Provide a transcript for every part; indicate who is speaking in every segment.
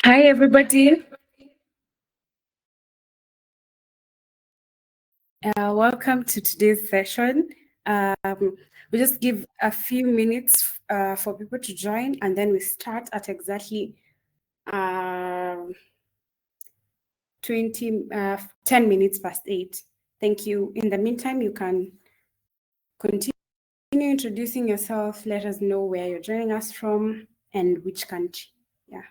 Speaker 1: Hi, everybody. Welcome to today's session. We just give a few minutes for people to join, and then we start at exactly um 10 minutes past 8. Thank you. In the meantime, you can continue introducing yourself. Let us know where you're joining us from and which country. Yeah.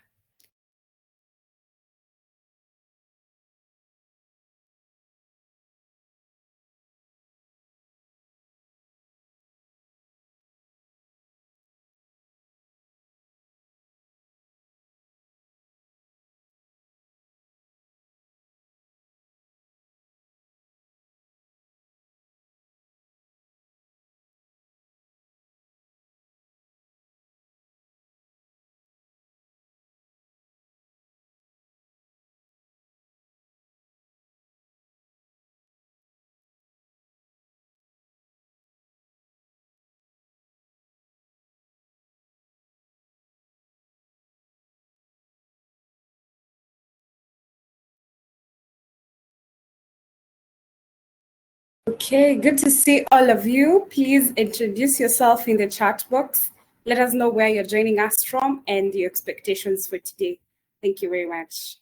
Speaker 1: Okay, good to see all of you. Please introduce yourself in the chat box. Let us know where you're joining us from and your expectations for today. Thank you very much.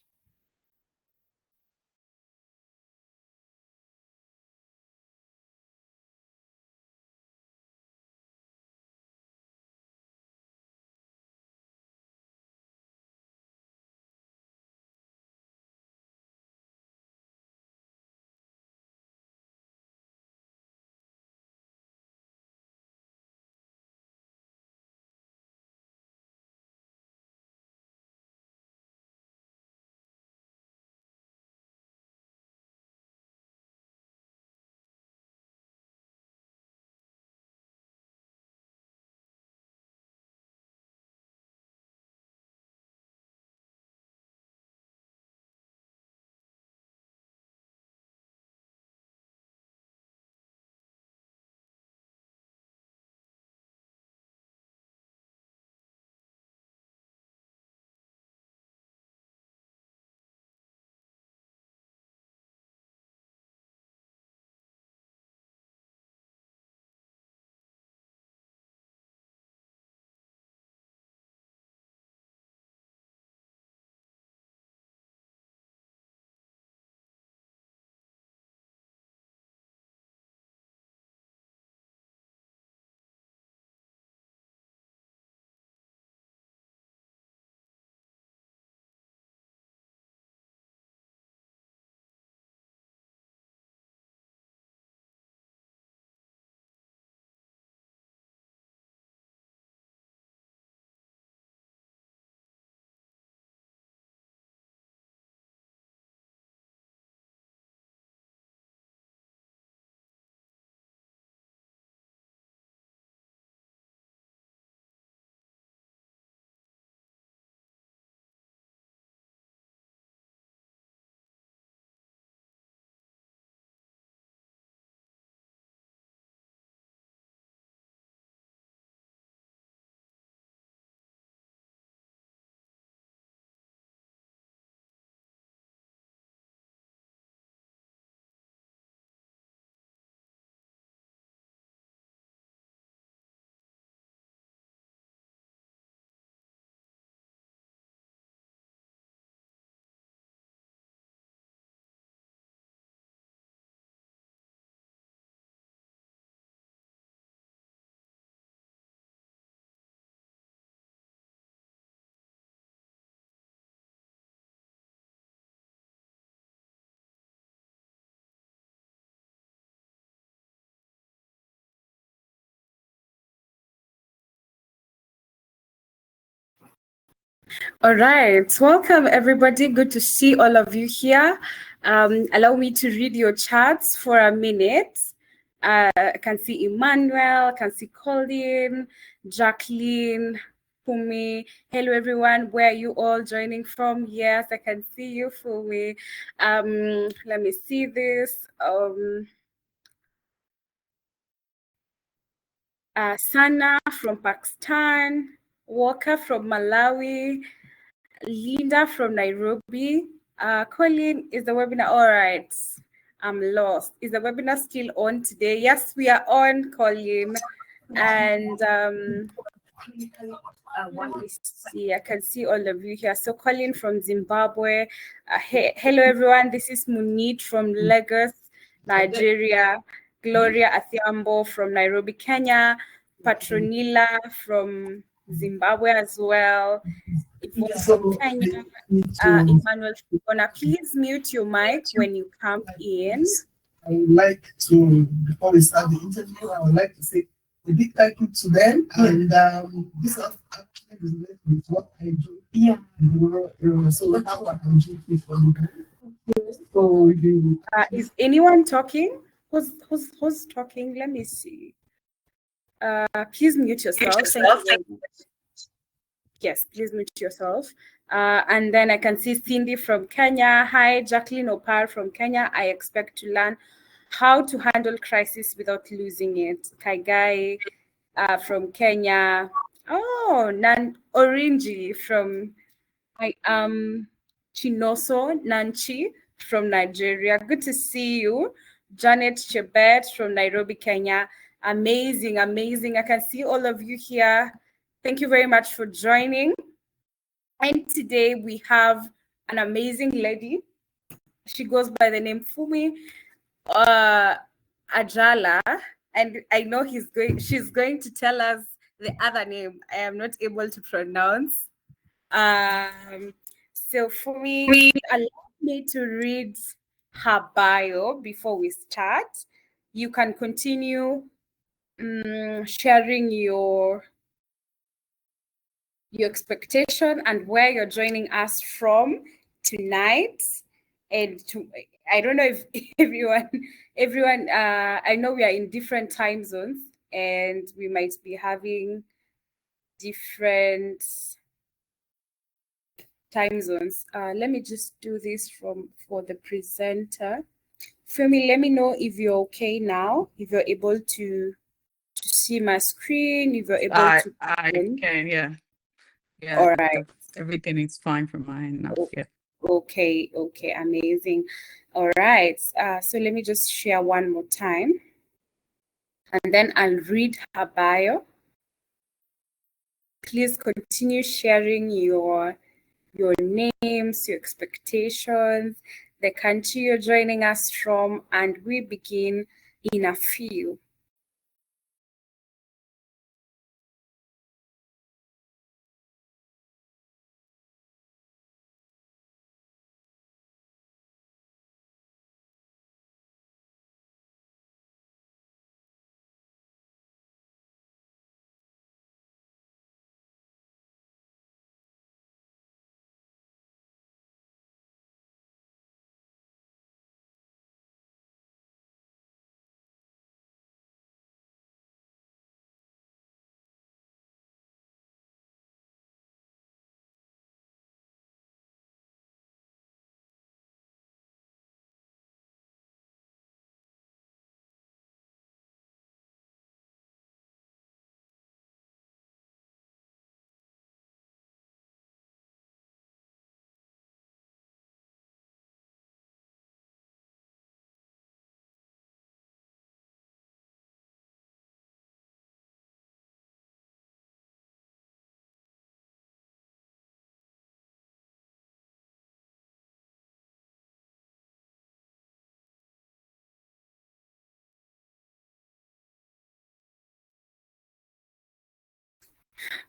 Speaker 1: All right, welcome everybody. Good to see all of you here. Allow me to read your chats for a minute. I can see Emmanuel, I can see Colin, Jacqueline, Funmi. Hello everyone, where are you all joining from? Yes, I can see you, Funmi. Let me see this. Sana from Pakistan, Walker from Malawi, Linda from Nairobi. Colin, is the webinar all right? I'm lost. Is the webinar still on today? Yes, we are on, Colin. And let me see. I can see all of you here. So Colin from Zimbabwe. Hello, everyone. This is Munit from Lagos, Nigeria. Gloria Athiambo from Nairobi, Kenya. Patronila from Zimbabwe as well. Yvonne from Kenya. Emmanuel Figona, please mute your mic when you come in.
Speaker 2: I would like to, before we start the interview, I would like to say a big thank you to them. And this actually relates with what I do. Yeah. So that's what I'm doing for you. So,
Speaker 1: is anyone talking? Who's talking? Let me see. Please mute yourself. Thank you very much. Yes, please mute yourself. And then I can see Cindy from Kenya. Hi, Jacqueline Opar from Kenya. I expect to learn how to handle crisis without losing it. Kaigai from Kenya. Oh, Nan Orinji from Chinoso Nanchi from Nigeria. Good to see you. Janet Chebet from Nairobi, Kenya. Amazing, amazing. I can see all of you here. Thank you very much for joining. And today we have an amazing lady. She goes by the name Funmi Ajala, and I know she's going to tell us the other name I am not able to pronounce. So Funmi, allow me to read her bio before we start. You can continue sharing your expectation and where you're joining us from tonight. And I don't know if everyone, I know we are in different time zones and we might be having different time zones. Let me just do this for the presenter. Funmi, let me know if you're okay now, if you're able to see my screen, if you're able to.
Speaker 3: I can, yeah. Yeah.
Speaker 1: All right.
Speaker 3: Everything is fine from my end now. Yeah.
Speaker 1: Okay, amazing. All right. So let me just share one more time. And then I'll read her bio. Please continue sharing your names, your expectations, the country you're joining us from, and we begin in a few.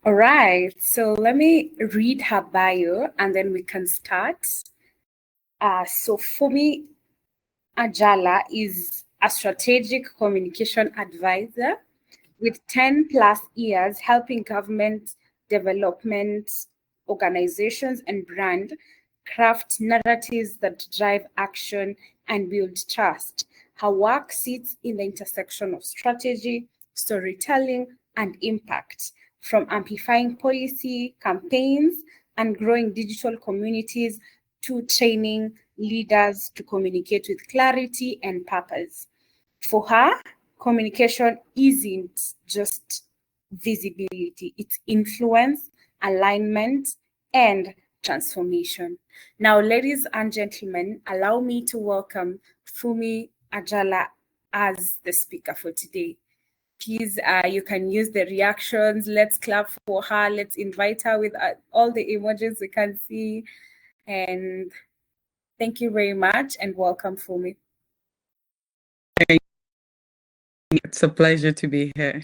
Speaker 1: All right, so let me read her bio and then we can start. So Funmi Ajala is a strategic communication advisor with 10 plus years helping government development organizations and brand craft narratives that drive action and build trust. Her work sits in the intersection of strategy, storytelling, and impact, from amplifying policy campaigns and growing digital communities to training leaders to communicate with clarity and purpose. For her, communication isn't just visibility, it's influence, alignment, and transformation. Now, ladies and gentlemen, allow me to welcome Funmi Ajala as the speaker for today. Please, you can use the reactions. Let's clap for her. Let's invite her with all the emojis we can see. And thank you very much and welcome, Funmi.
Speaker 3: It's a pleasure to be here.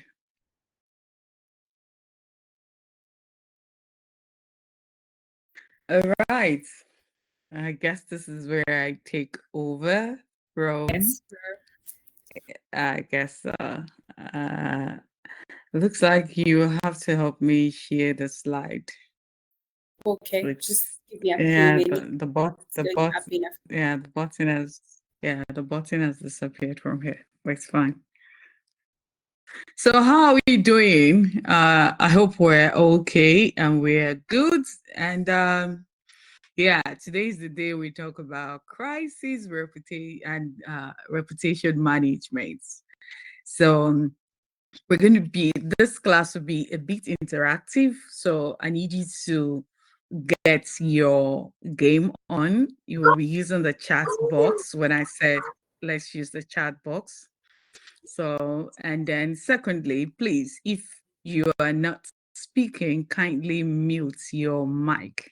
Speaker 3: All right. I guess this is where I take over from.
Speaker 1: Yes.
Speaker 3: I guess looks like you have to help me share the slide.
Speaker 1: Okay, just give me a few
Speaker 3: Yeah,
Speaker 1: minutes.
Speaker 3: the button has disappeared from here. But it's fine. So how are we doing? I hope we're okay and we're good. And yeah, today's the day we talk about crisis, reputation management. So we're going to be, this class will be a bit interactive. So I need you to get your game on. You will be using the chat box when I said, let's use the chat box. So, and then secondly, please, if you are not speaking, kindly mute your mic.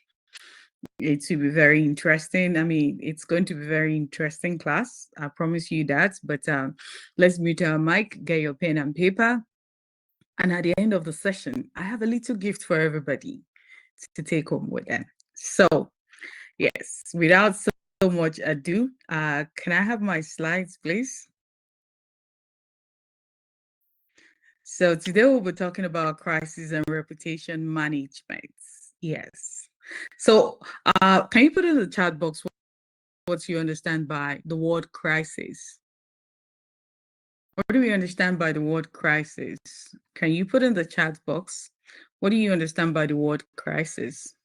Speaker 3: It will be very interesting. I mean, it's going to be a very interesting class. I promise you that. But let's mute our mic, get your pen and paper. And at the end of the session, I have a little gift for everybody to take home with them. So, yes, without so much ado, can I have my slides, please? So today we'll be talking about crisis and reputation management. Yes. So can you put in the chat box what you understand by the word crisis? What do we understand by the word crisis? Can you put in the chat box? What do you understand by the word crisis?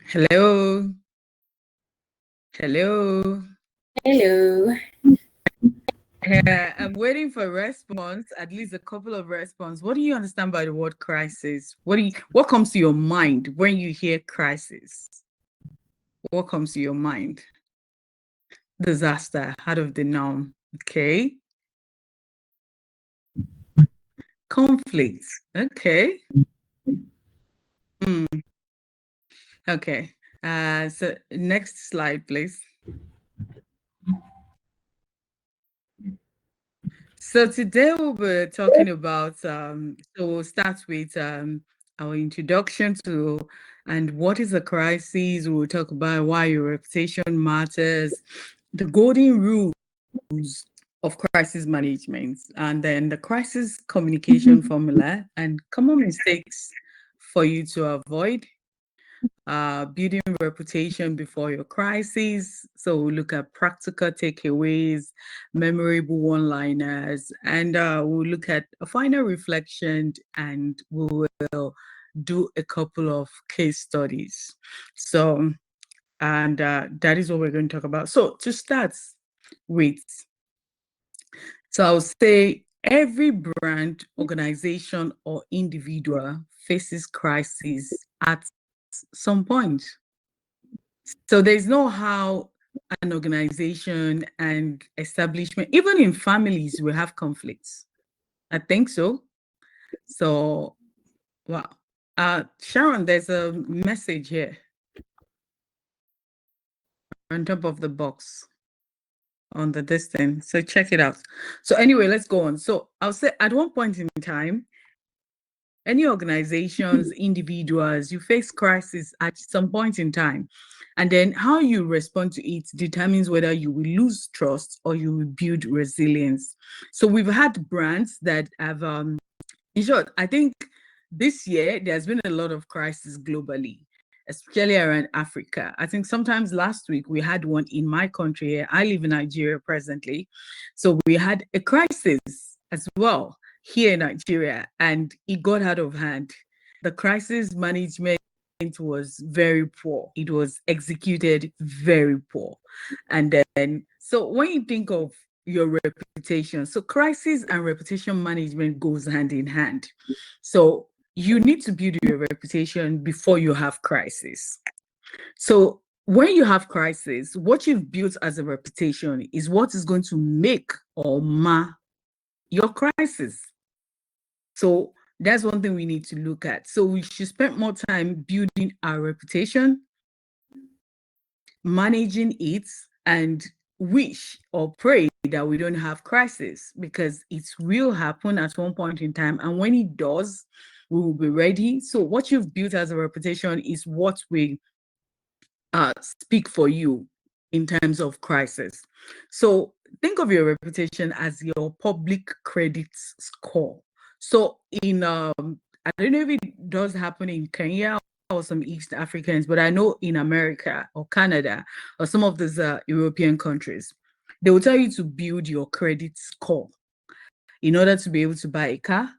Speaker 3: Hello? Hello?
Speaker 1: Hello.
Speaker 3: Yeah, I'm waiting for a response, at least a couple of responses. What do you understand by the word crisis? What comes to your mind when you hear crisis? What comes to your mind? Disaster, out of the norm. Okay. Conflict. Okay. Okay. So next slide, please. So today we'll be talking about, so we'll start with our introduction to, and what is a crisis. We'll talk about why your reputation matters, the golden rules of crisis management, and then the crisis communication formula and common mistakes for you to avoid. Building reputation before your crisis. So we'll look at practical takeaways, memorable one-liners, and we'll look at a final reflection, and we will do a couple of case studies. So, and that is what we're going to talk about. So to start with, so I'll say every brand, organization, or individual faces crisis at some point. So there's no how an organization and establishment, even in families, will have conflicts. I think so. So, wow. Sharon, there's a message here on top of the box on the distance. So check it out. So anyway, let's go on. So I'll say at one point in time, any organizations, individuals, you face crisis at some point in time. And then how you respond to it determines whether you will lose trust or you will build resilience. So we've had brands that have, in short, I think this year, there's been a lot of crisis globally, especially around Africa. I think sometimes last week we had one in my country. I live in Nigeria presently. So we had a crisis as well here in Nigeria, and it got out of hand. The crisis management was very poor. It was executed very poor. And then, so when you think of your reputation, so crisis and reputation management goes hand in hand. So you need to build your reputation before you have crisis. So when you have crisis, what you've built as a reputation is what is going to make or mar your crisis. So that's one thing we need to look at. So we should spend more time building our reputation, managing it, and wish or pray that we don't have crisis, because it will happen at one point in time. And when it does, we will be ready. So what you've built as a reputation is what will speak for you in terms of crisis. So think of your reputation as your public credit score. So I don't know if it does happen in Kenya or some East Africans, but I know in America or Canada or some of these European countries, they will tell you to build your credit score in order to be able to buy a car,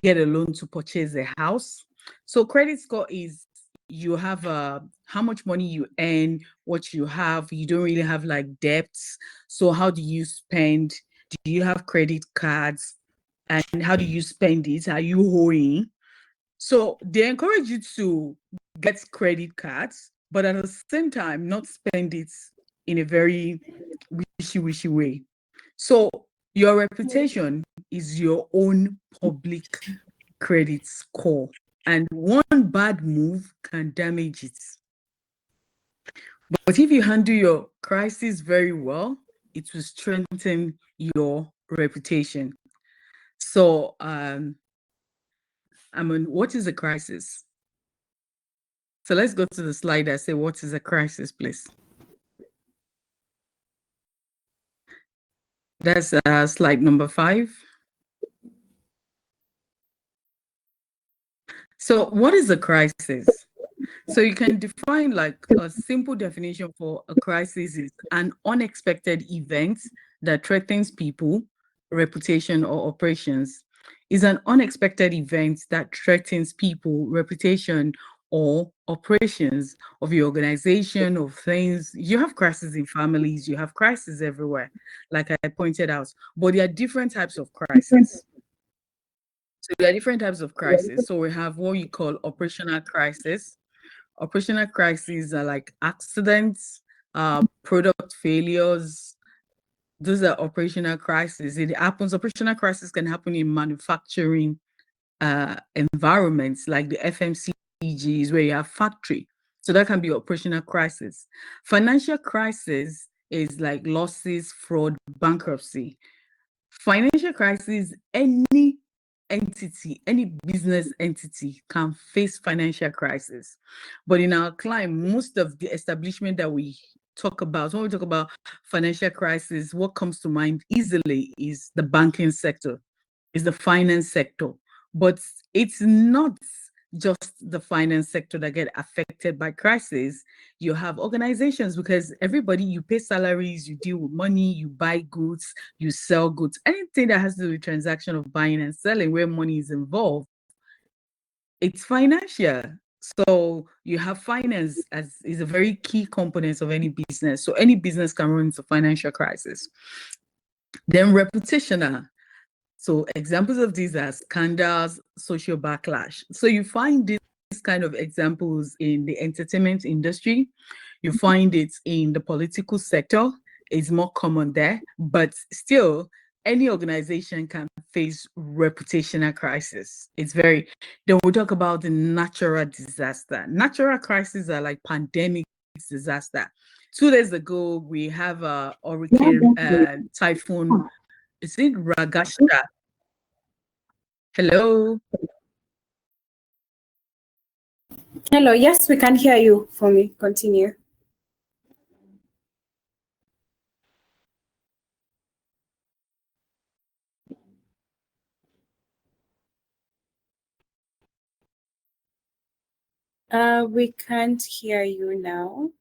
Speaker 3: get a loan to purchase a house. So credit score is you have how much money you earn, what you have. You don't really have like debts. So how do you spend? Do you have credit cards? And how do you spend it? Are you owing? So they encourage you to get credit cards, but at the same time, not spend it in a very wishy-washy way. So your reputation is your own public credit score, and one bad move can damage it. But if you handle your crisis very well, it will strengthen your reputation. So, what is a crisis? So let's go to the slide that say, what is a crisis, please? That's slide number 5. So what is a crisis? So you can define like a simple definition for a crisis is an unexpected event that threatens people, reputation, or operations. Is an unexpected event that threatens people, reputation, or operations of your organization, of things. You have crises in families, you have crises everywhere, like I pointed out, but there are different types of crises. So there are different types of crisis. So we have what you call operational crisis. Operational crises are like accidents, product failures. Those are operational crises. It happens. Operational crisis can happen in manufacturing environments like the FMCGs where you have factory. So that can be operational crisis. Financial crisis is like losses, fraud, bankruptcy. Financial crisis, any entity, any business entity can face financial crisis. But in our climate, most of the establishment that we talk about, when we talk about financial crisis, what comes to mind easily is the banking sector, is the finance sector. But it's not just the finance sector that get affected by crisis. You have organizations, because everybody, you pay salaries, you deal with money, you buy goods, you sell goods, anything that has to do with transaction of buying and selling where money is involved, it's financial. So you have finance as is a very key component of any business. So any business can run into financial crisis. Then reputational. So examples of these are scandals, social backlash. So you find these kind of examples in the entertainment industry. You find it in the political sector. It's more common there, but still, any organization can face reputational crisis. It's very. Then we'll talk about the natural disaster. Natural crises are like pandemic disaster. 2 days ago, we have a hurricane, typhoon. Is it Ragashta? Hello.
Speaker 1: Hello, yes, we can hear you. For me, continue. We can't hear you now.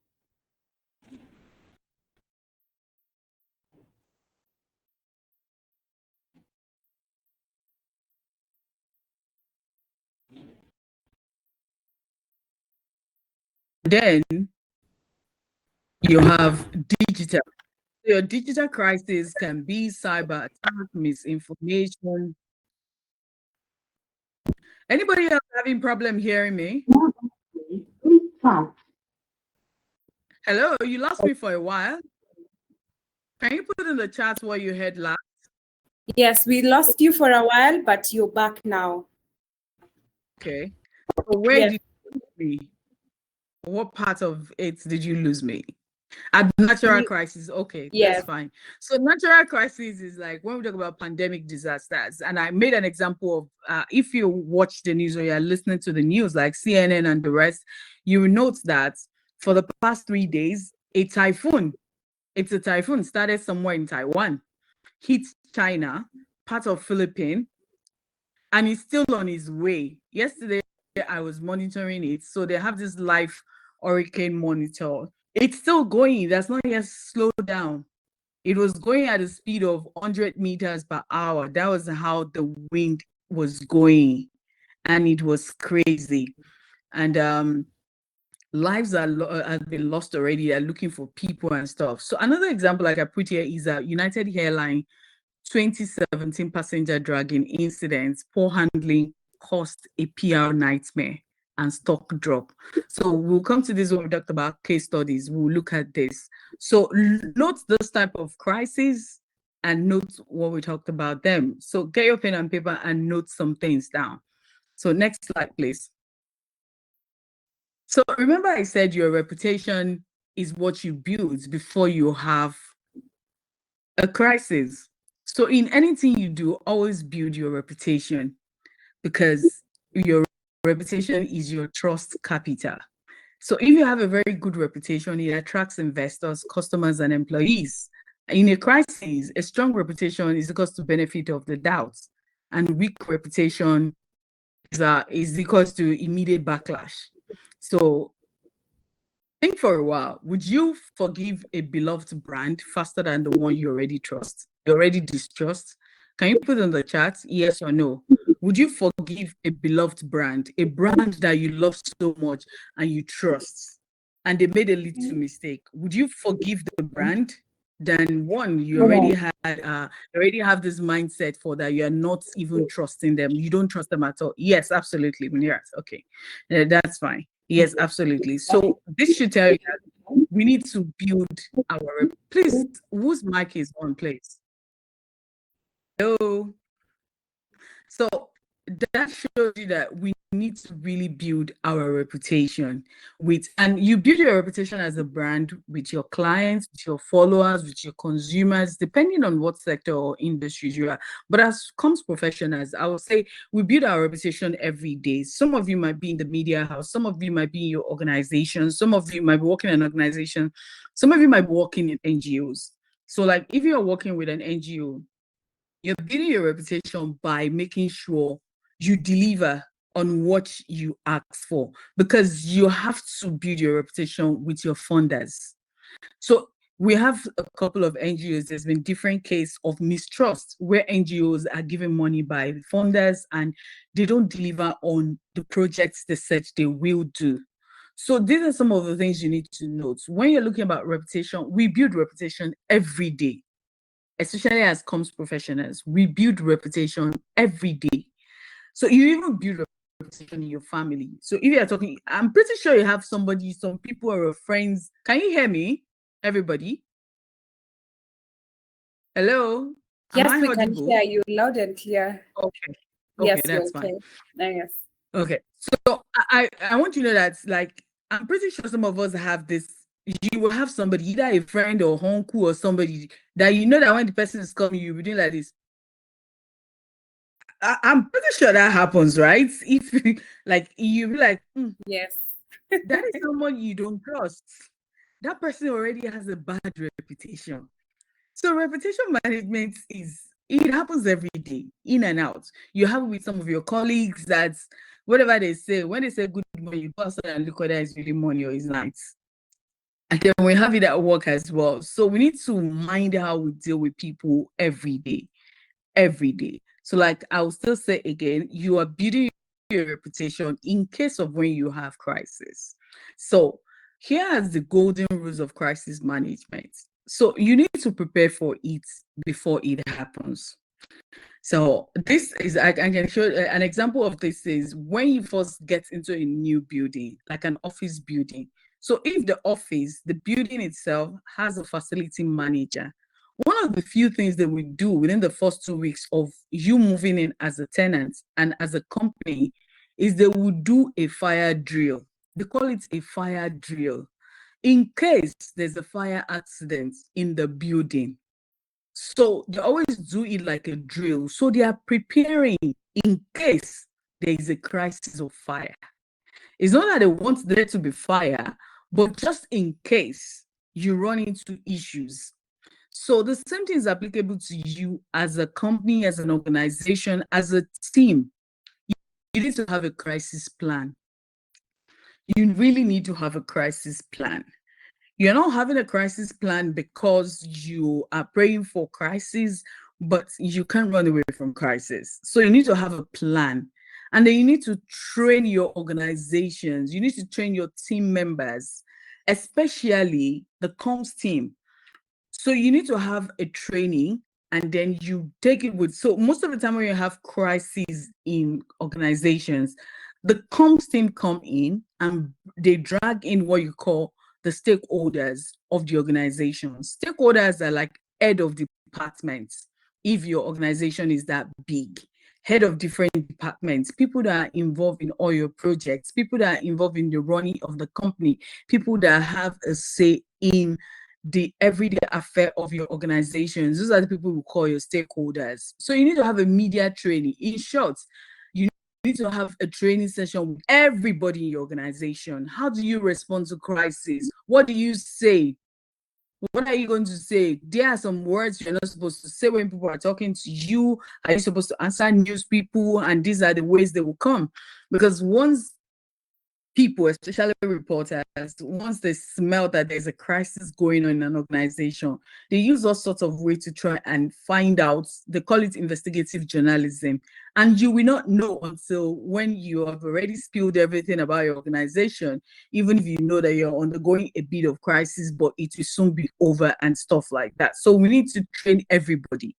Speaker 3: Then you have digital. Your digital crisis can be cyber attack, misinformation. Anybody else having problem hearing me? Hello, you lost me for a while. Can you put in the chat what you heard last?
Speaker 1: Yes, we lost you for a while, but you're back now.
Speaker 3: Okay. So where did you lose me? What part of it did you lose me? At natural crisis, okay, that's fine. So natural crisis is like when we talk about pandemic disasters, and I made an example of if you watch the news or you're listening to the news like CNN and the rest, you will note that for the past 3 days, it's a typhoon started somewhere in Taiwan, hit China, part of Philippines, and it's still on its way. Yesterday, I was monitoring it. So they have this live hurricane monitor. It's still going. That's not yet slowed down. It was going at a speed of 100 meters per hour. That was how the wind was going. And it was crazy. And lives have been lost already. They're looking for people and stuff. So another example like I put here is a United Airlines 2017 passenger dragging incidents, poor handling caused a PR nightmare and stock drop. So we'll come to this when we talked about case studies. We'll look at this. So note this type of crisis and note what we talked about them. So get your pen and paper and note some things down. So next slide, please. So remember I said your reputation is what you build before you have a crisis. So in anything you do, always build your reputation because your reputation is your trust capital. So if you have a very good reputation, it attracts investors, customers, and employees. In a crisis, a strong reputation is equals to benefit of the doubt, and weak reputation is equals to immediate backlash. So think for a while, would you forgive a beloved brand faster than the one you already trust, you already distrust? Can you put in the chat, yes or no? Would you forgive a beloved brand, a brand that you love so much and you trust, and they made a little mistake? Would you forgive the brand than one you already have this mindset for that you are not even trusting them? You don't trust them at all. Yes, absolutely. Yes, okay, that's fine. Yes, absolutely. So this should tell you that we need to build our. Please, whose mic is on, please? Hello. So that shows you that we need to really build our reputation and you build your reputation as a brand with your clients, with your followers, with your consumers, depending on what sector or industry you are. But as comes professionals, I would say we build our reputation every day. Some of you might be in the media house, some of you might be in your organization, some of you might be working in an organization, some of you might be working in NGOs. So like if you're working with an NGO, you're building your reputation by making sure you deliver on what you ask for, because you have to build your reputation with your funders. So we have a couple of NGOs. There's been different cases of mistrust where NGOs are given money by funders and they don't deliver on the projects they said they will do. So these are some of the things you need to note. When you're looking about reputation, we build reputation every day, especially as comms professionals. We build reputation every day. So you even build reputation in your family. So if you're talking, I'm pretty sure you have somebody, some people or your friends. Can you hear me, everybody? Hello? Am
Speaker 1: Yes,
Speaker 3: I
Speaker 1: we
Speaker 3: audible?
Speaker 1: can hear you loud and clear.
Speaker 3: Okay.
Speaker 1: Yes,
Speaker 3: Okay, that's fine.
Speaker 1: Yes.
Speaker 3: Okay. So I want you to know that, like, I'm pretty sure some of us have this. You will have somebody, either a friend or uncle or somebody that you know that when the person is coming, you'll be doing like this. I'm pretty sure that happens, right? If like you be like,
Speaker 1: yes,
Speaker 3: that is someone you don't trust. That person already has a bad reputation. So reputation management it happens every day, in and out. You have it with some of your colleagues that whatever they say, when they say good morning, you go outside and look whether it's really morning or it's night. And then we have it at work as well. So we need to mind how we deal with people every day. Every day. So, like I will still say again, you are building your reputation in case of when you have crisis. So here are the golden rules of crisis management. So you need to prepare for it before it happens. So this is, I can show an example of this is when you first get into a new building, like an office building. So if the building itself has a facility manager, one of the few things that we do within the first 2 weeks of you moving in as a tenant and as a company is they will do a fire drill. They call it a fire drill. In case there's a fire accident in the building, so they always do it like a drill. So they are preparing in case there is a crisis of fire. It's not that they want there to be fire, but just in case you run into issues. So the same thing is applicable to you as a company, as an organization, as a team. You need to have a crisis plan. You really need to have a crisis plan. You're not having a crisis plan because you are praying for crisis, but you can't run away from crisis. So you need to have a plan. And then you need to train your organizations. You need to train your team members, especially the comms team. So you need to have a training and then you take it with. So most of the time when you have crises in organizations, the comms team come in and they drag in what you call the stakeholders of the organization. Stakeholders are like head of departments. If your organization is that big, head of different departments, people that are involved in all your projects, people that are involved in the running of the company, people that have a say in the everyday affair of your organizations. Those are the people who call your stakeholders. So you need to have a media training. In short, you need to have a training session with everybody in your organization. How do you respond to crisis? What do you say? What are you going to say? There are some words you're not supposed to say when people are talking to you. Are you supposed to answer news people? And these are the ways they will come. Because once people, especially reporters, once they smell that there's a crisis going on in an organization, they use all sorts of ways to try and find out. They call it investigative journalism. And you will not know until when you have already spilled everything about your organization, even if you know that you're undergoing a bit of crisis, but it will soon be over and stuff like that. So we need to train everybody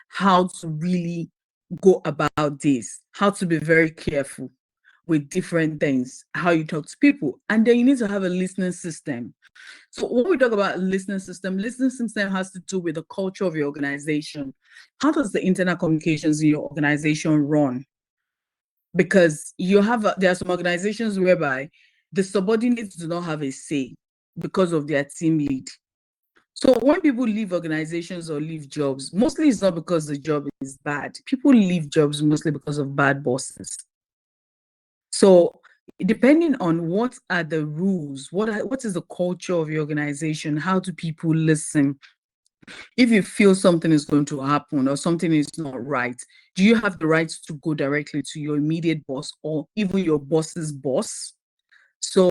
Speaker 3: how to really go about this, how to be very careful with different things, how you talk to people. And then you need to have a listening system. So when we talk about listening system has to do with the culture of your organization. How does the internal communications in your organization run? Because there are some organizations whereby the subordinates do not have a say because of their team lead. So when people leave organizations or leave jobs, mostly it's not because the job is bad. People leave jobs mostly because of bad bosses. So depending on what are the rules, what is the culture of your organization, how do people listen? If you feel something is going to happen or something is not right, do you have the right to go directly to your immediate boss or even your boss's boss? So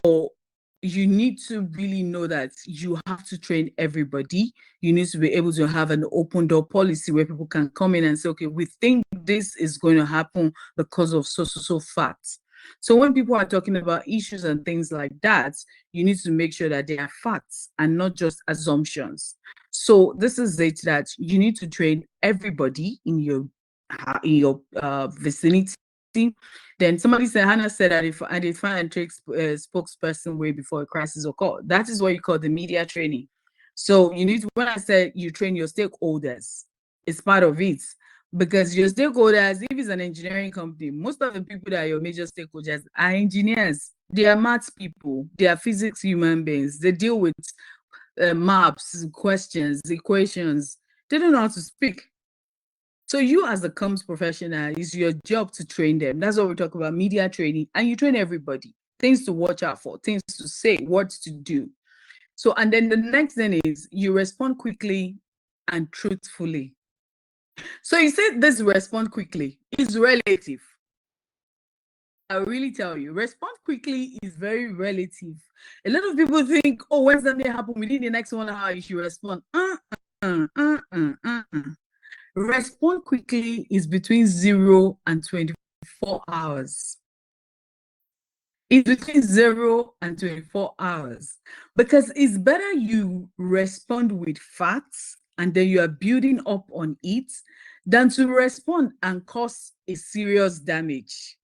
Speaker 3: you need to really know that you have to train everybody. You need to be able to have an open door policy where people can come in and say, okay, we think this is going to happen because of so facts. So when people are talking about issues and things like that, you need to make sure that they are facts and not just assumptions. So this is it, that you need to train everybody in your vicinity. Then somebody said, Hannah said that if identify and take spokesperson way before a crisis occur. That is what you call the media training. So you need to, when I said you train your stakeholders, it's part of it. Because your stakeholders, if it's an engineering company, most of the people that are your major stakeholders are engineers. They are maths people. They are physics human beings. They deal with maps, questions, equations. They don't know how to speak. So you as a comms professional, it's your job to train them. That's what we talk about, media training. And you train everybody. Things to watch out for, things to say, what to do. So, and then the next thing is you respond quickly and truthfully. So you said this respond quickly is relative. I'll really tell you, respond quickly is very relative. A lot of people think, oh, when something happens within the next 1 hour, you should respond. Respond quickly is between 0 and 24 hours. It's between 0 and 24 hours because it's better you respond with facts and then you are building up on it than to respond and cause a serious damage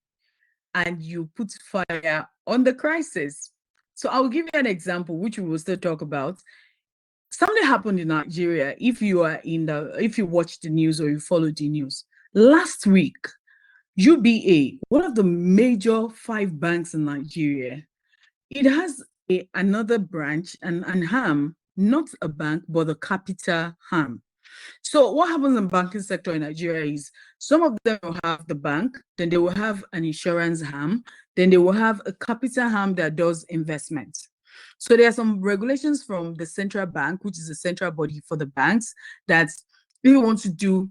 Speaker 3: and you put fire on the crisis. So I'll give you an example, which we will still talk about. Something happened in Nigeria. If you watch the news or you follow the news, last week, UBA, one of the major 5 banks in Nigeria, it has another branch and arm, not a bank, but a capital arm. So what happens in the banking sector in Nigeria is some of them will have the bank, then they will have an insurance arm, then they will have a capital arm that does investments. So there are some regulations from the central bank, which is the central body for the banks, that if you want to do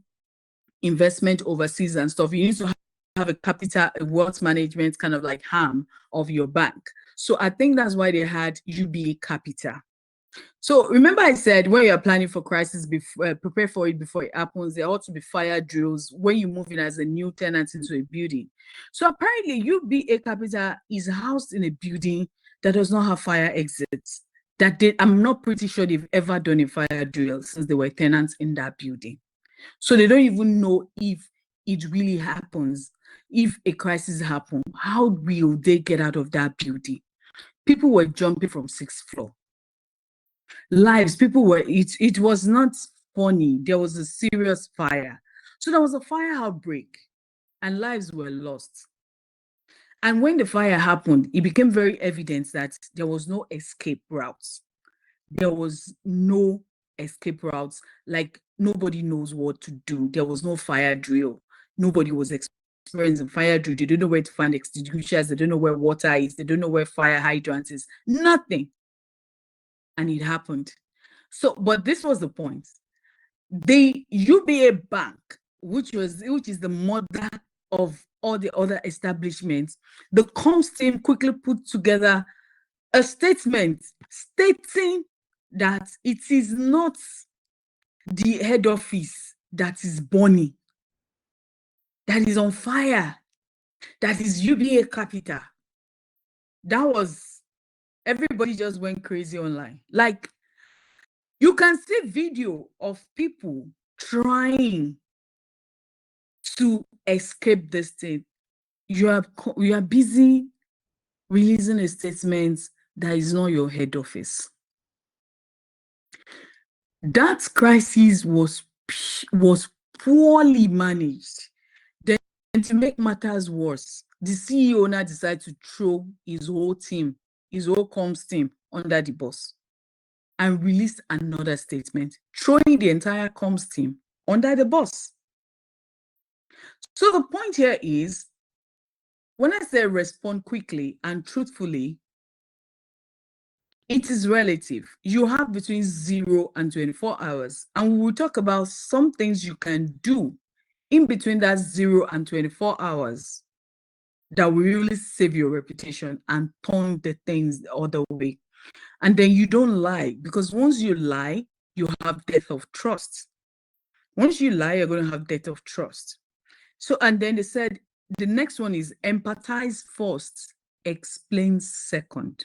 Speaker 3: investment overseas and stuff, you need to have a capital, a wealth management kind of like arm of your bank. So I think that's why they had UBA Capital. So remember I said when you're planning for crisis, prepare for it before it happens. There ought to be fire drills when you move in as a new tenant into a building. So apparently UBA Capital is housed in a building that does not have fire exits. I'm not pretty sure they've ever done a fire drill since they were tenants in that building. So they don't even know if it really happens. If a crisis happens, how will they get out of that building? People were jumping from 6th floor. It was not funny. There was a serious fire. So there was a fire outbreak and lives were lost. And when the fire happened, it became very evident that there was no escape routes. There was no escape routes. Like nobody knows what to do. There was no fire drill. Nobody was experiencing fire drill. They don't know where to find extinguishers. They don't know where water is. They don't know where fire hydrants is. Nothing. And it happened. So, but this was the point. The UBA Bank, which is the mother of all the other establishments, the comms team quickly put together a statement stating that it is not the head office that is burning, that is on fire, that is UBA Capital. That was, everybody just went crazy online. Like, you can see video of people trying to escape this thing. You are busy releasing a statement that is not your head office. That crisis was poorly managed. Then, to make matters worse, the CEO now decided to throw his whole team, his whole comms team under the bus and released another statement, throwing the entire comms team under the bus. So the point here is, when I say respond quickly and truthfully, it is relative. You have between 0 and 24 hours. And we will talk about some things you can do in between that 0 and 24 hours that will really save your reputation and turn the things the other way. And then you don't lie, because once you lie, you have death of trust. Once you lie, you're going to have death of trust. So, and then they said, the next one is empathize first, explain second.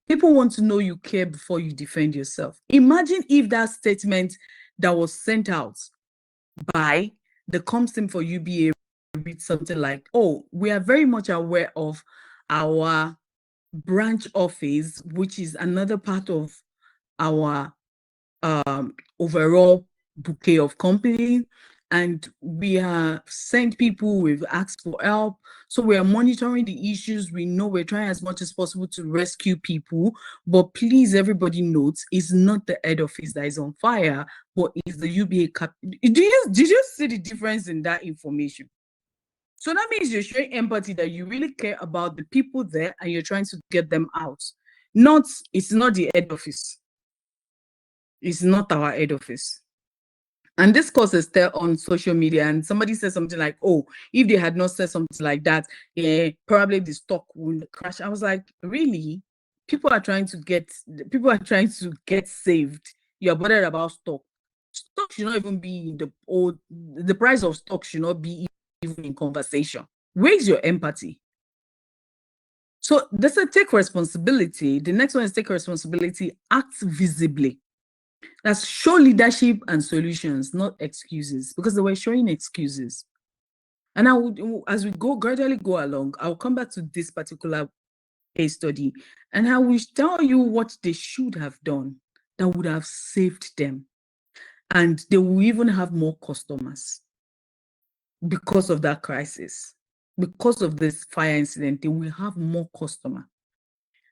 Speaker 3: People want to know you care before you defend yourself. Imagine if that statement that was sent out by the comms team for UBA read something like, oh, we are very much aware of our branch office, which is another part of our overall bouquet of company, and we have sent people, we've asked for help, so we are monitoring the issues. We know we're trying as much as possible to rescue people, but please, everybody notes, it's not the head office that is on fire, but it's the UBA Did you see the difference in that information? So that means you're showing empathy, that you really care about the people there and you're trying to get them out. It's not the head office. It's not our head office. And this causes stir on social media, and somebody says something like, oh, if they had not said something like that, probably the stock would crash. I was like, really? People are trying to get saved. You're bothered about stock. Stock should not even be the price of stock should not be even in conversation. Where's your empathy? So there's a take responsibility. The next one is take responsibility, act visibly. That's show leadership and solutions, not excuses, because they were showing excuses. And I would, as we gradually go along, I'll come back to this particular case study and I will tell you what they should have done that would have saved them. And they will even have more customers because of that crisis. Because of this fire incident, they will have more customers.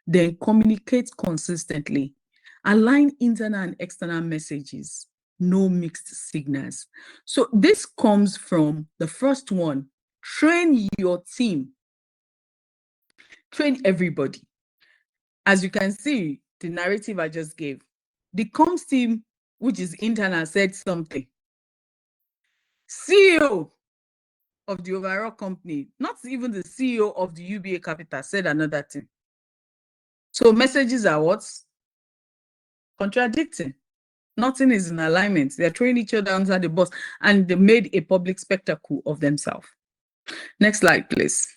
Speaker 3: Then communicate consistently. Align internal and external messages, no mixed signals. So this comes from the first one, train your team. Train everybody. As you can see, the narrative I just gave, the comms team, which is internal, said something. CEO of the overall company, not even the CEO of the UBA Capital, said another thing. So messages are what? Contradicting. Nothing is in alignment. They're throwing each other under the bus and they made a public spectacle of themselves. Next slide, please.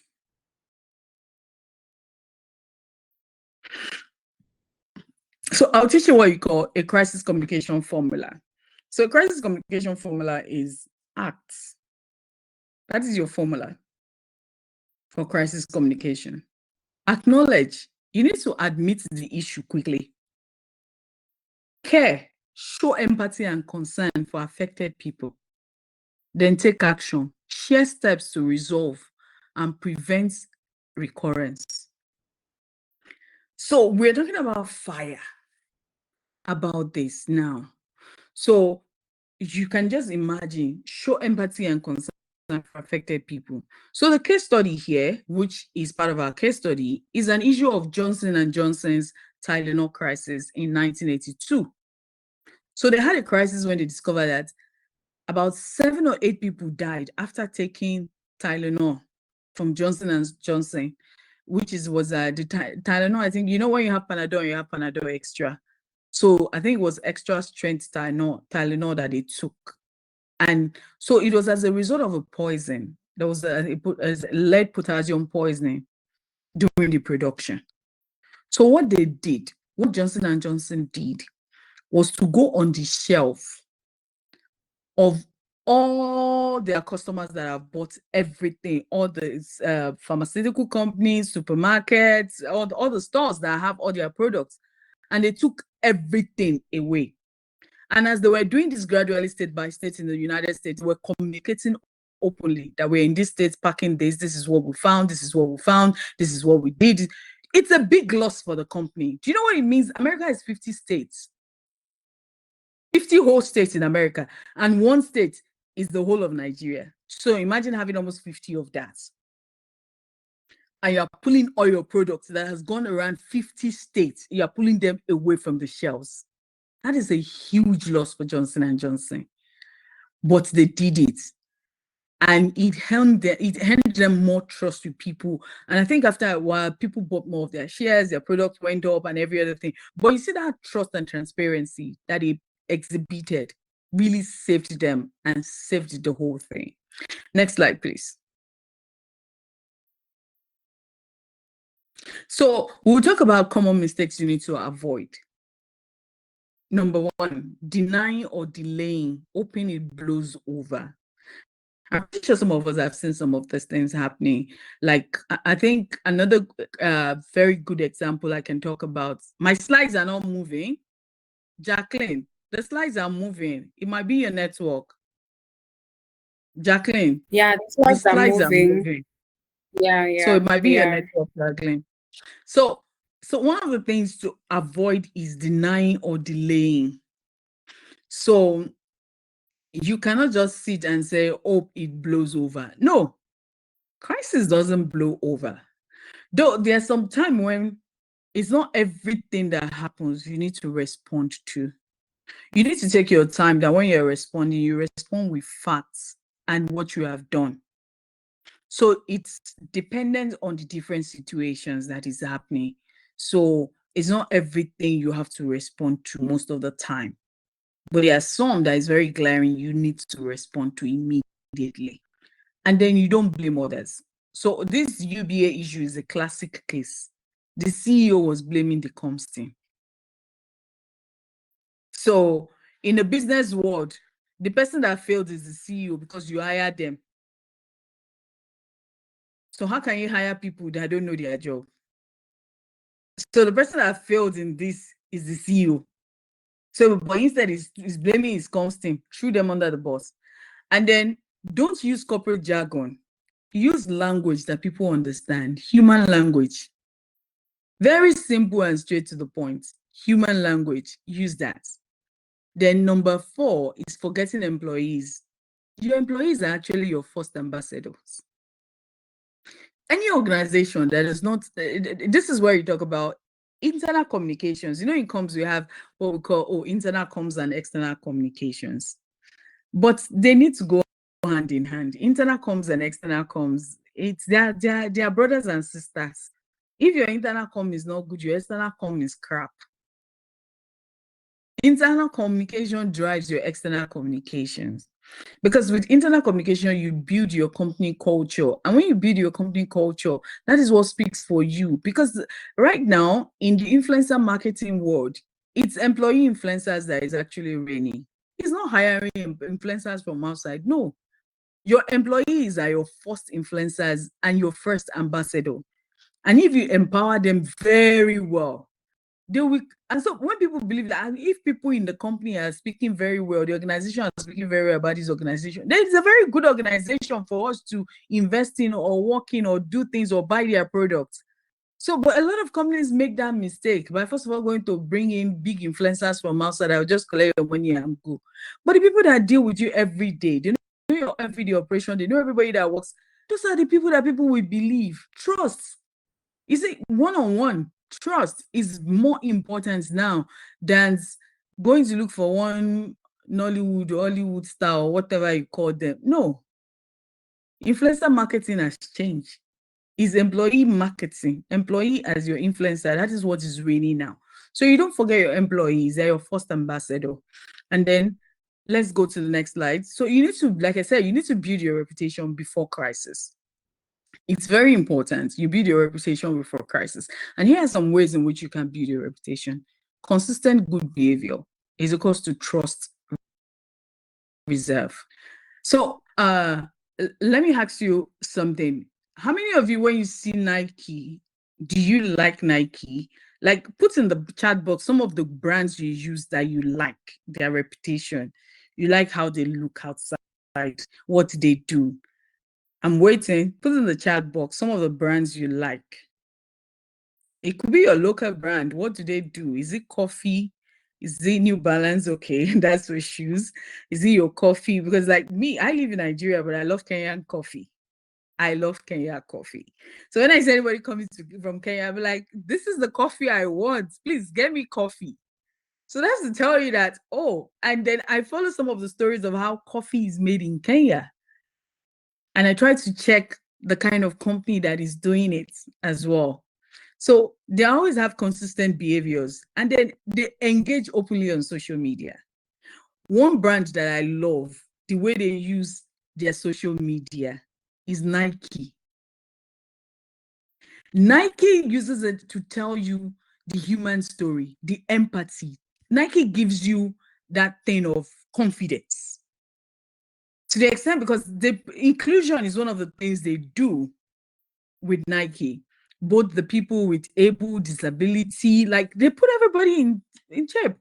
Speaker 3: So I'll teach you what you call a crisis communication formula. So a crisis communication formula is ACT. That is your formula for crisis communication. Acknowledge. You need to admit the issue quickly. Care. Show empathy and concern for affected people. Then take action. Share steps to resolve and prevent recurrence. So we're talking about fire, about this now. So you can just imagine, show empathy and concern for affected people. So the case study here, which is part of our case study, is an issue of Johnson & Johnson's Tylenol crisis in 1982. So they had a crisis when they discovered that about 7 or 8 people died after taking Tylenol from Johnson & Johnson, which was the Tylenol. I think, you know, when you have Panadol extra. So I think it was extra strength Tylenol that they took. And so it was as a result of a poison. There was a lead potassium poisoning during the production. So what Johnson & Johnson did was to go on the shelf of all their customers that have bought everything, all the pharmaceutical companies, supermarkets, all the stores that have all their products, and they took everything away. And as they were doing this gradually state by state in the United States, we're communicating openly that we're in this state packing this is what we found, this is what we found, this is what we did. It's a big loss for the company. Do you know what it means? America is 50 states. 50 whole states in America, and one state is the whole of Nigeria. So imagine having almost 50 of that. And you're pulling all your products that has gone around 50 states, you're pulling them away from the shelves. That is a huge loss for Johnson & Johnson. But they did it. And it handed them more trust with people. And I think after a while, people bought more of their shares, their products went up and every other thing. But you see that trust and transparency that it exhibited really saved them and saved the whole thing. Next slide, please. So we'll talk about common mistakes you need to avoid. Number 1, denying or delaying, hoping it blows over. I'm pretty sure some of us have seen some of these things happening. Like, I think another very good example I can talk about, my slides are not moving. Jacqueline, the slides are moving. It might be your network. Jacqueline.
Speaker 1: Yeah, the slides are moving. Yeah.
Speaker 3: So it might be your network, Jacqueline. So one of the things to avoid is denying or delaying. So you cannot just sit and say, oh, it blows over. No, crisis doesn't blow over. Though there's some time when it's not everything that happens you need to respond to. You need to take your time that when you're responding, you respond with facts and what you have done. So it's dependent on the different situations that is happening. So it's not everything you have to respond to most of the time. But there are some that is very glaring, you need to respond to immediately. And then you don't blame others. So this UBA issue is a classic case. The CEO was blaming the comms team. So in the business world, the person that failed is the CEO because you hired them. So how can you hire people that don't know their job? So the person that failed in this is the CEO. So, but instead he's blaming his comms team, threw them under the bus. And then don't use corporate jargon. Use language that people understand, human language. Very simple and straight to the point. Human language, use that. Then number 4 is forgetting employees. Your employees are actually your first ambassadors. Any organization that is not, this is where you talk about internal communications. You know, in comms, we have what we call internal comms and external communications. But they need to go hand in hand. Internal comms and external comms, they are brothers and sisters. If your internal comm is not good, your external comm is crap. Internal communication drives your external communications. Because with internal communication, you build your company culture. And when you build your company culture, that is what speaks for you. Because right now, in the influencer marketing world, it's employee influencers that is actually reigning. It's not hiring influencers from outside. No. Your employees are your first influencers and your first ambassador. And if you empower them very well, they will. And so when people believe that, and if people in the company are speaking very well, the organization is speaking very well about this organization, then it's a very good organization for us to invest in or work in or do things or buy their products. So, but a lot of companies make that mistake by first of all going to bring in big influencers from outside. I'll just collect your money and go. But the people that deal with you every day, they know your everyday operation, they know everybody that works. Those are the people that people will believe. Trust. You see, one-on-one trust is more important now than going to look for one Nollywood, Hollywood star, or whatever you call them. No. Influencer marketing has changed. It's employee marketing. Employee as your influencer. That is what is reigning now. So you don't forget your employees. They're your first ambassador. And then let's go to the next slide. So you need to, like I said, you need to build your reputation before crisis. It's very important. You build your reputation before crisis. And here are some ways in which you can build your reputation. Consistent good behavior is equals to trust, reserve. So let me ask you something. How many of you, when you see Nike, do you like Nike? Like, put in the chat box some of the brands you use that you like, their reputation. You like how they look outside, what they do. I'm waiting. Put in the chat box some of the brands you like. It could be your local brand. What do they do? Is it coffee? Is it New Balance? Okay, that's for shoes. Is it your coffee? Because like me, I live in Nigeria, but I love Kenyan coffee. I love Kenya coffee. So when I see anybody coming from Kenya, I'll be like, this is the coffee I want. Please get me coffee. So that's to tell you that, oh, and then I follow some of the stories of how coffee is made in Kenya. And I try to check the kind of company that is doing it as well. So they always have consistent behaviors and then they engage openly on social media. One brand that I love, the way they use their social media, is Nike. Nike uses it to tell you the human story, the empathy. Nike gives you that thing of confidence. To the extent, because the inclusion is one of the things they do with Nike. Both the people with able disability, like they put everybody in shape.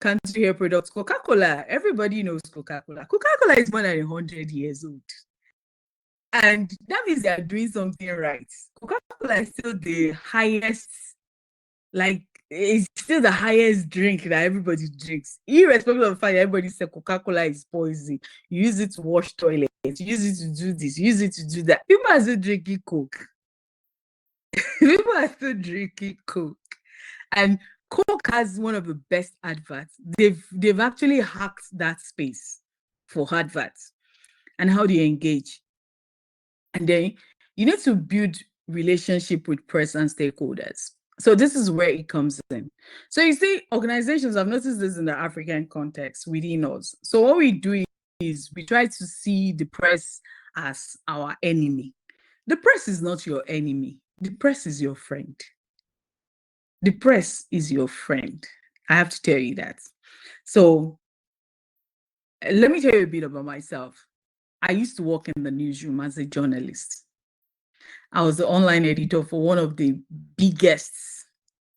Speaker 3: Can't you hear products? Coca-Cola, everybody knows Coca-Cola. Coca-Cola is more than 100 years old. And that means they are doing something right. Coca-Cola is still the highest, like, it's still the highest drink that everybody drinks. Irrespective of the fact that everybody says Coca-Cola is poison. You use it to wash toilets, you use it to do this, you use it to do that. People are still drinking Coke. People are still drinking Coke. And Coke has one of the best adverts. They've actually hacked that space for adverts. And how do you engage? And then you need to build relationship with press and stakeholders. So this is where it comes in. So you see, organizations, I've noticed this in the African context within us. So what we do is we try to see the press as our enemy. The press is not your enemy. The press is your friend. The press is your friend. I have to tell you that. So let me tell you a bit about myself. I used to work in the newsroom as a journalist. I was the online editor for one of the biggest,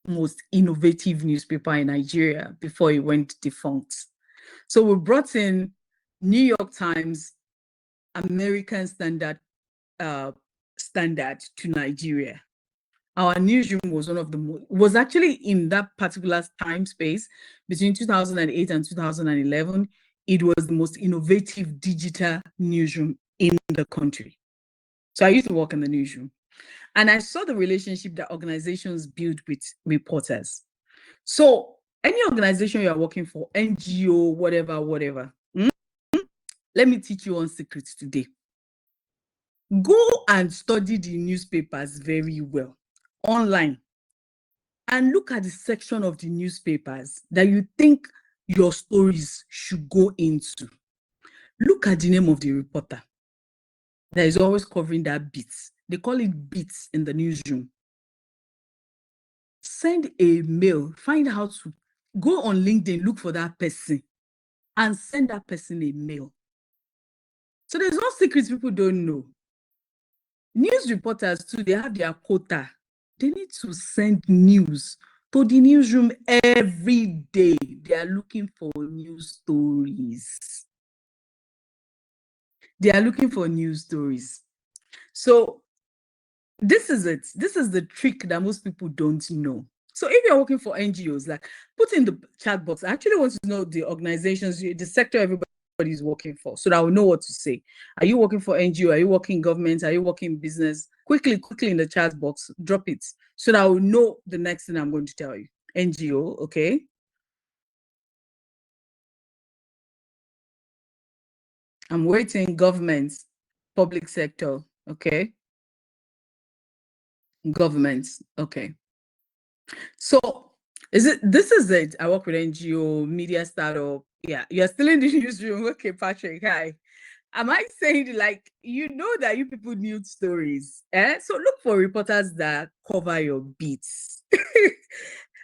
Speaker 3: most innovative newspaper in Nigeria before it went defunct. So we brought in New York Times, American standard to Nigeria. Our newsroom was one of the most, was actually in that particular time space between 2008 and 2011. It was the most innovative digital newsroom in the country. So I used to work in the newsroom. And I saw the relationship that organizations build with reporters. So any organization you're working for, NGO, whatever, let me teach you one secret today. Go and study the newspapers very well online and look at the section of the newspapers that you think your stories should go into. Look at the name of the reporter that is always covering that beat. They call it beats in the newsroom. Send a mail, find out to go on LinkedIn, look for that person and send that person a mail. So there's no secrets people don't know. News reporters too, they have their quota. They need to send news to the newsroom every day. They are looking for news stories. They are looking for news stories. So this is it. This is the trick that most people don't know. So if you're working for NGOs, like put in the chat box, I actually want to know the organizations, the sector everybody is working for, so that I will know what to say. Are you working for NGO? Are you working in government? Are you working in business? Quickly in the chat box, drop it so that I will know the next thing I'm going to tell you. NGO, okay. I'm waiting. Government, public sector, okay. Government, okay. So this is it. I work with NGO, media startup. Yeah, you're still in the newsroom. Okay, Patrick, hi. Am I saying like, you know that you people need stories? So look for reporters that cover your beats.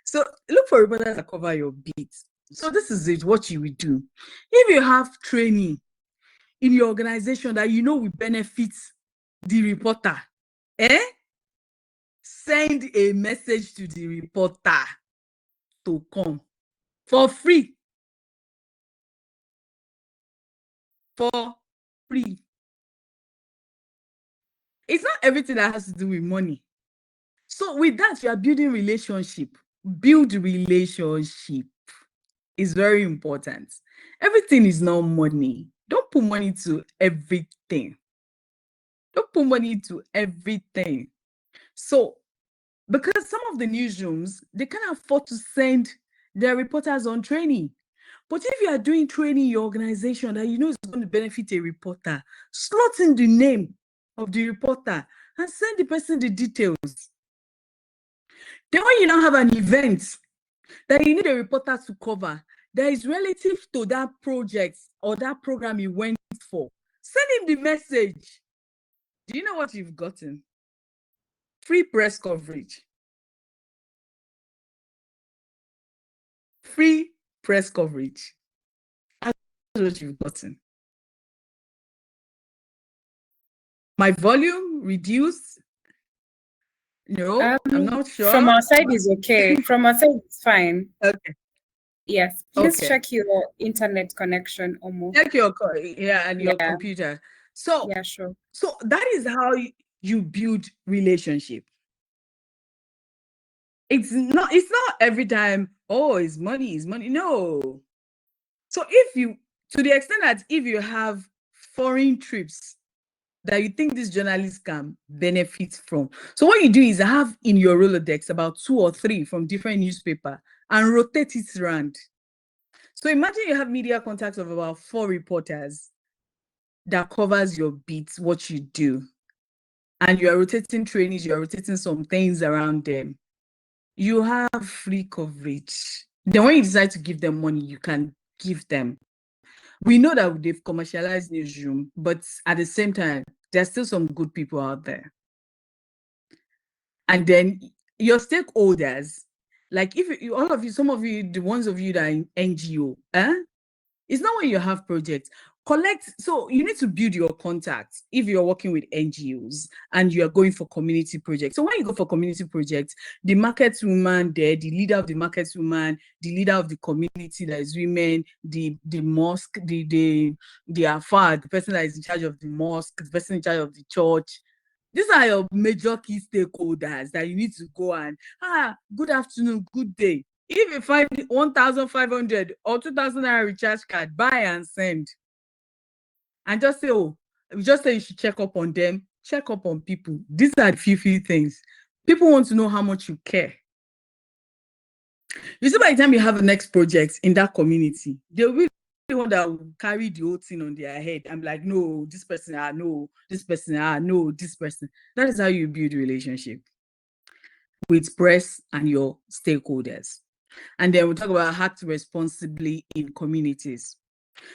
Speaker 3: So look for reporters that cover your beats. So this is it, what you will do. If you have training in your organization that you know will benefit the reporter, send a message to the reporter to come for free. For free. It's not everything that has to do with money. So with that, you are building relationship. Build relationship is very important. Everything is not money. Don't put money to everything. Don't put money to everything. So because some of the newsrooms, they can't afford to send their reporters on training. But if you are doing training in your organization that you know is going to benefit a reporter, slot in the name of the reporter and send the person the details. Then when you now have an event that you need a reporter to cover that is relative to that project or that program you went for, send him the message. Do you know what you've gotten? Free press coverage. Free press coverage. That's what you've gotten. My volume reduced. No, I'm not sure.
Speaker 1: From our side is okay. From our side, it's fine.
Speaker 3: Okay.
Speaker 1: Yes. Please
Speaker 3: Okay.
Speaker 1: check your internet connection, Omo.
Speaker 3: Check your and your computer. So
Speaker 1: yeah, sure.
Speaker 3: So that is how you build relationship. It's not every time, oh, it's money. No. So if you, to the extent that if you have foreign trips that you think these journalists can benefit from. So what you do is have in your Rolodex about 2 or 3 from different newspaper and rotate it around. So imagine you have media contacts of about 4 reporters that covers your beats, what you do. And you are rotating trainees, you are rotating some things around them. You have free coverage. Then when you decide to give them money, you can give them. We know that they've commercialized newsroom, but at the same time, there's still some good people out there. And then your stakeholders, like if you, all of you, some of you, the ones of you that are in NGO, it's not when you have projects. So you need to build your contacts if you're working with NGOs and you are going for community projects. So when you go for community projects, the market woman there, the leader of the market woman, the leader of the community that is women, the mosque, the afar, the person that is in charge of the mosque, the person in charge of the church. These are your major key stakeholders that you need to go and, good afternoon, good day. If you find 1,500 or 2,000 naira recharge card, buy and send. And just say, you just say you should check up on them, check up on people. These are the few things. People want to know how much you care. You see, by the time you have the next project in that community, they'll be the one that will carry the whole thing on their head. I'm like, no, this person, no, this person, no, this person. That is how you build a relationship with press and your stakeholders. And then we'll talk about act responsibly in communities.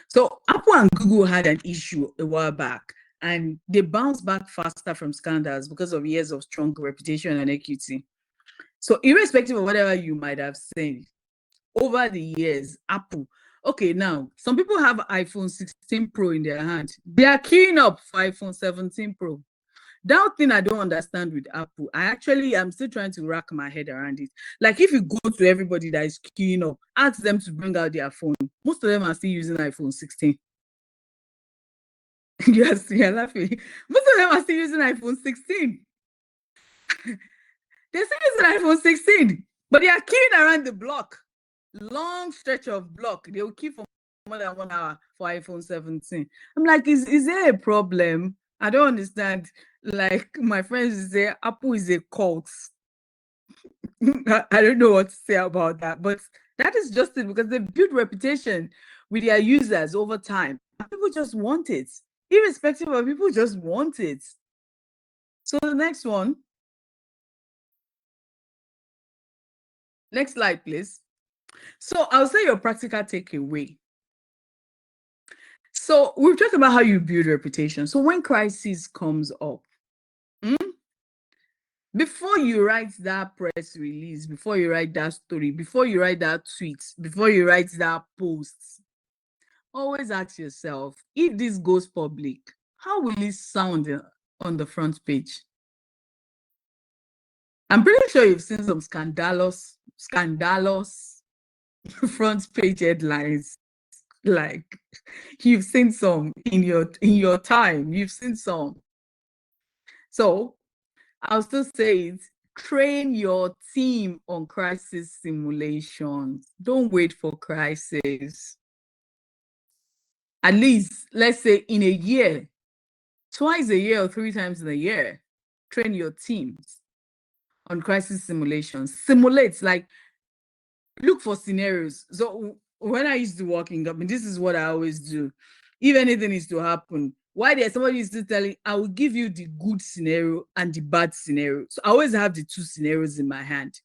Speaker 3: So Apple and Google had an issue a while back, and they bounced back faster from scandals because of years of strong reputation and equity. So irrespective of whatever you might have said, over the years, Apple, okay, now, some people have iPhone 16 Pro in their hand. They are queuing up for iPhone 17 Pro. That thing I don't understand with Apple. I'm still trying to rack my head around it. Like if you go to everybody that is queuing up, ask them to bring out their phone. Most of them are still using iPhone 16. Yes, you're laughing. Most of them are still using iPhone 16. They're still using iPhone 16, but they are queuing around the block. Long stretch of block. They will queue for more than 1 hour for iPhone 17. I'm like, is there a problem? I don't understand. Like my friends say, Apple is a cult. I don't know what to say about that, but that is just it, because they build reputation with their users over time. People just want it. Irrespective of, people just want it. So the next one. Next slide, please. So I'll say your practical takeaway. So we've talked about how you build reputation. So when crisis comes up, before you write that press release, before you write that story, before you write that tweet, before you write that post, always ask yourself, if this goes public, how will it sound on the front page? I'm pretty sure you've seen some scandalous front page headlines. Like you've seen some in your time, you've seen some. So I'll still say it, train your team on crisis simulations. Don't wait for crisis. At least, let's say in a year, twice a year or 3 times in a year, train your teams on crisis simulations. Simulate, like look for scenarios. So when I used to work in government, this is what I always do. If anything is to happen, why there's somebody is still telling, I will give you the good scenario and the bad scenario. So I always have the 2 scenarios in my hand.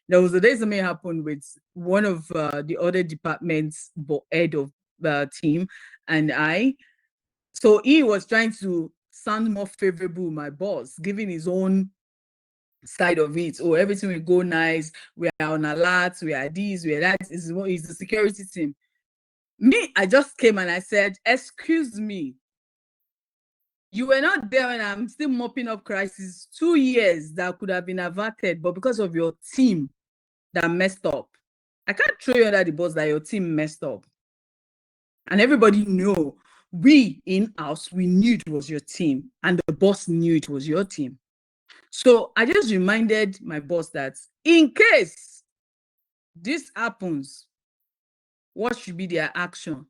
Speaker 3: There was a day something happened with one of the other departments, head of the team, and I. So he was trying to sound more favorable with my boss, giving his own side of it. Oh, everything will go nice. We are on alert. We are this. We are that. Is the security team. Me, I just came and I said, "Excuse me, you were not there when I'm still mopping up crisis 2 years that could have been averted, but because of your team that messed up, I can't throw you under the bus that your team messed up." And everybody know, we in-house, we knew it was your team, and the boss knew it was your team. So I just reminded my boss that in case this happens, what should be their action?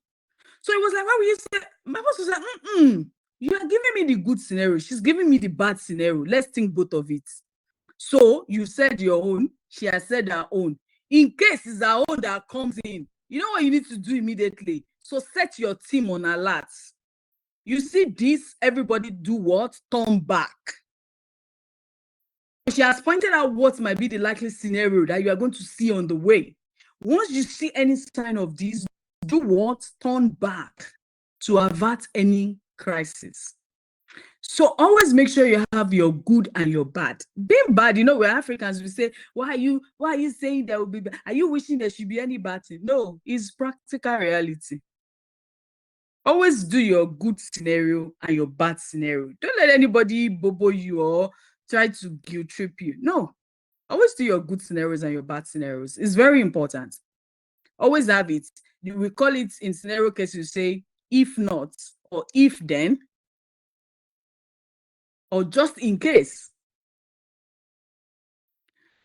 Speaker 3: So it was like, why will you say? My boss was like, you are giving me the good scenario. She's giving me the bad scenario. Let's think both of it. So you said your own. She has said her own. in case it's our own that comes in, you know what you need to do immediately? So set your team on alert. You see this, everybody do what? Turn back. She has pointed out what might be the likely scenario that you are going to see on the way. Once you see any sign of this, do what? Turn back to avert any crisis. So always make sure you have your good and your bad. Being bad, you know, we're Africans, we say, why are you saying there will be bad? Are you wishing there should be any bad thing? No, it's practical reality. Always do your good scenario and your bad scenario. Don't let anybody bobo you or try to guilt trip you. No, always do your good scenarios and your bad scenarios. It's very important. Always have it. We call it in scenario case, you say, if not, or if then, or just in case.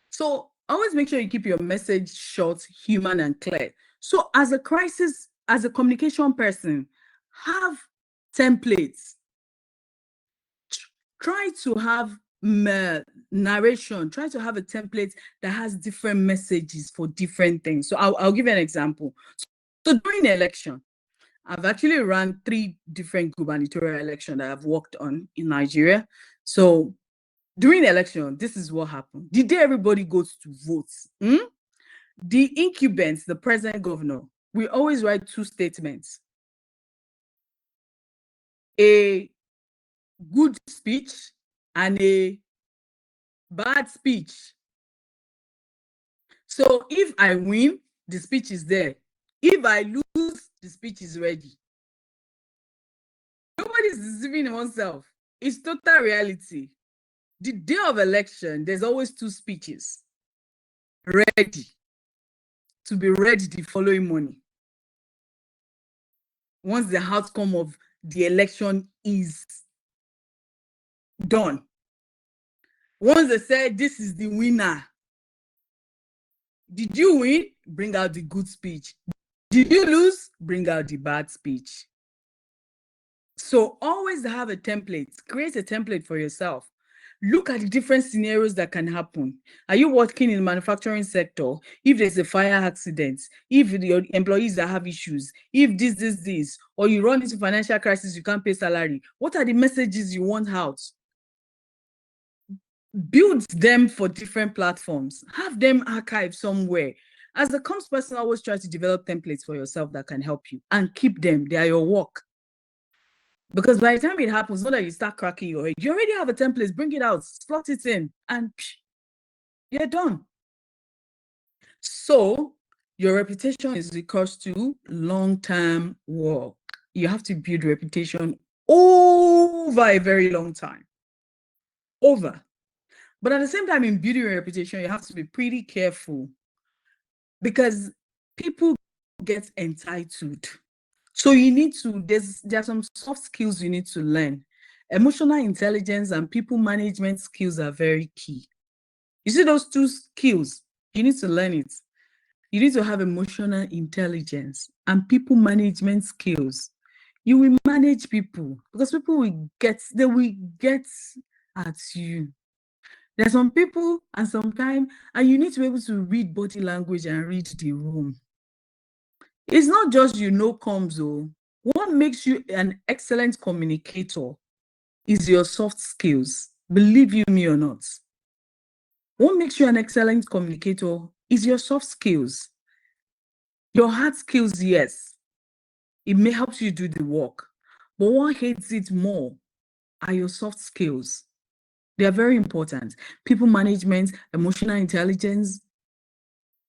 Speaker 3: So always make sure you keep your message short, human, and clear. So as a crisis, as a communication person, have templates. Try to have narration. Try to have a template that has different messages for different things. So I'll give you an example. So during the election, I've actually run 3 different gubernatorial elections that I've worked on in Nigeria. So during the election, this is what happened. The day everybody goes to vote, the incumbent, the present governor, we always write 2 statements. A good speech and a bad speech. So if I win, the speech is there. If I lose, the speech is ready. Nobody's deceiving oneself. It's total reality. The day of election, there's always 2 speeches ready to be ready the following morning. Once the outcome of the election is done. Once they said, this is the winner. Did you win? Bring out the good speech. Did you lose? Bring out the bad speech. So always have a template. Create a template for yourself. Look at the different scenarios that can happen. Are you working in the manufacturing sector? If there's a fire accident, if your employees that have issues, if this, or you run into financial crisis, you can't pay salary. What are the messages you want out? Build them for different platforms. Have them archived somewhere. As the comms person, always try to develop templates for yourself that can help you and keep them. They are your work. Because by the time it happens, not that you start cracking your head, you already have a template, bring it out, slot it in, and you're done. So your reputation is equals to long-term work. You have to build reputation over a very long time. But at the same time, in building your reputation, you have to be pretty careful because people get entitled. So you need to, there are some soft skills you need to learn. Emotional intelligence and people management skills are very key. You see those 2 skills, you need to learn it. You need to have emotional intelligence and people management skills. You will manage people because people will get at you. There's some people and sometimes, and you need to be able to read body language and read the room. It's not just comms. What makes you an excellent communicator is your soft skills. Believe you me or not. What makes you an excellent communicator is your soft skills. Your hard skills, yes, it may help you do the work, but what hates it more are your soft skills. They are very important. People management, emotional intelligence,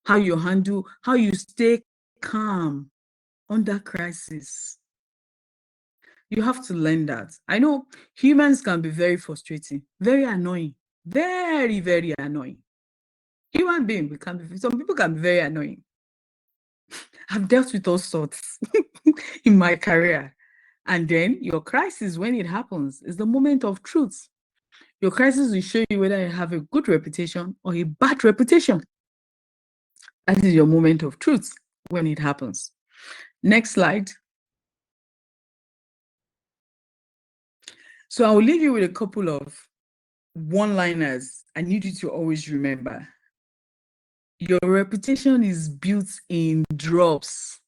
Speaker 3: how you handle, how you stay calm under crisis. You have to learn that. I know humans can be very frustrating, very annoying, very, very annoying. Human beings some people can be very annoying. I've dealt with all sorts in my career. And then your crisis, when it happens, is the moment of truth. Your crisis will show you whether you have a good reputation or a bad reputation. That is your moment of truth when it happens. Next slide. So I will leave you with a couple of one-liners I need you to always remember. Your reputation is built in drops,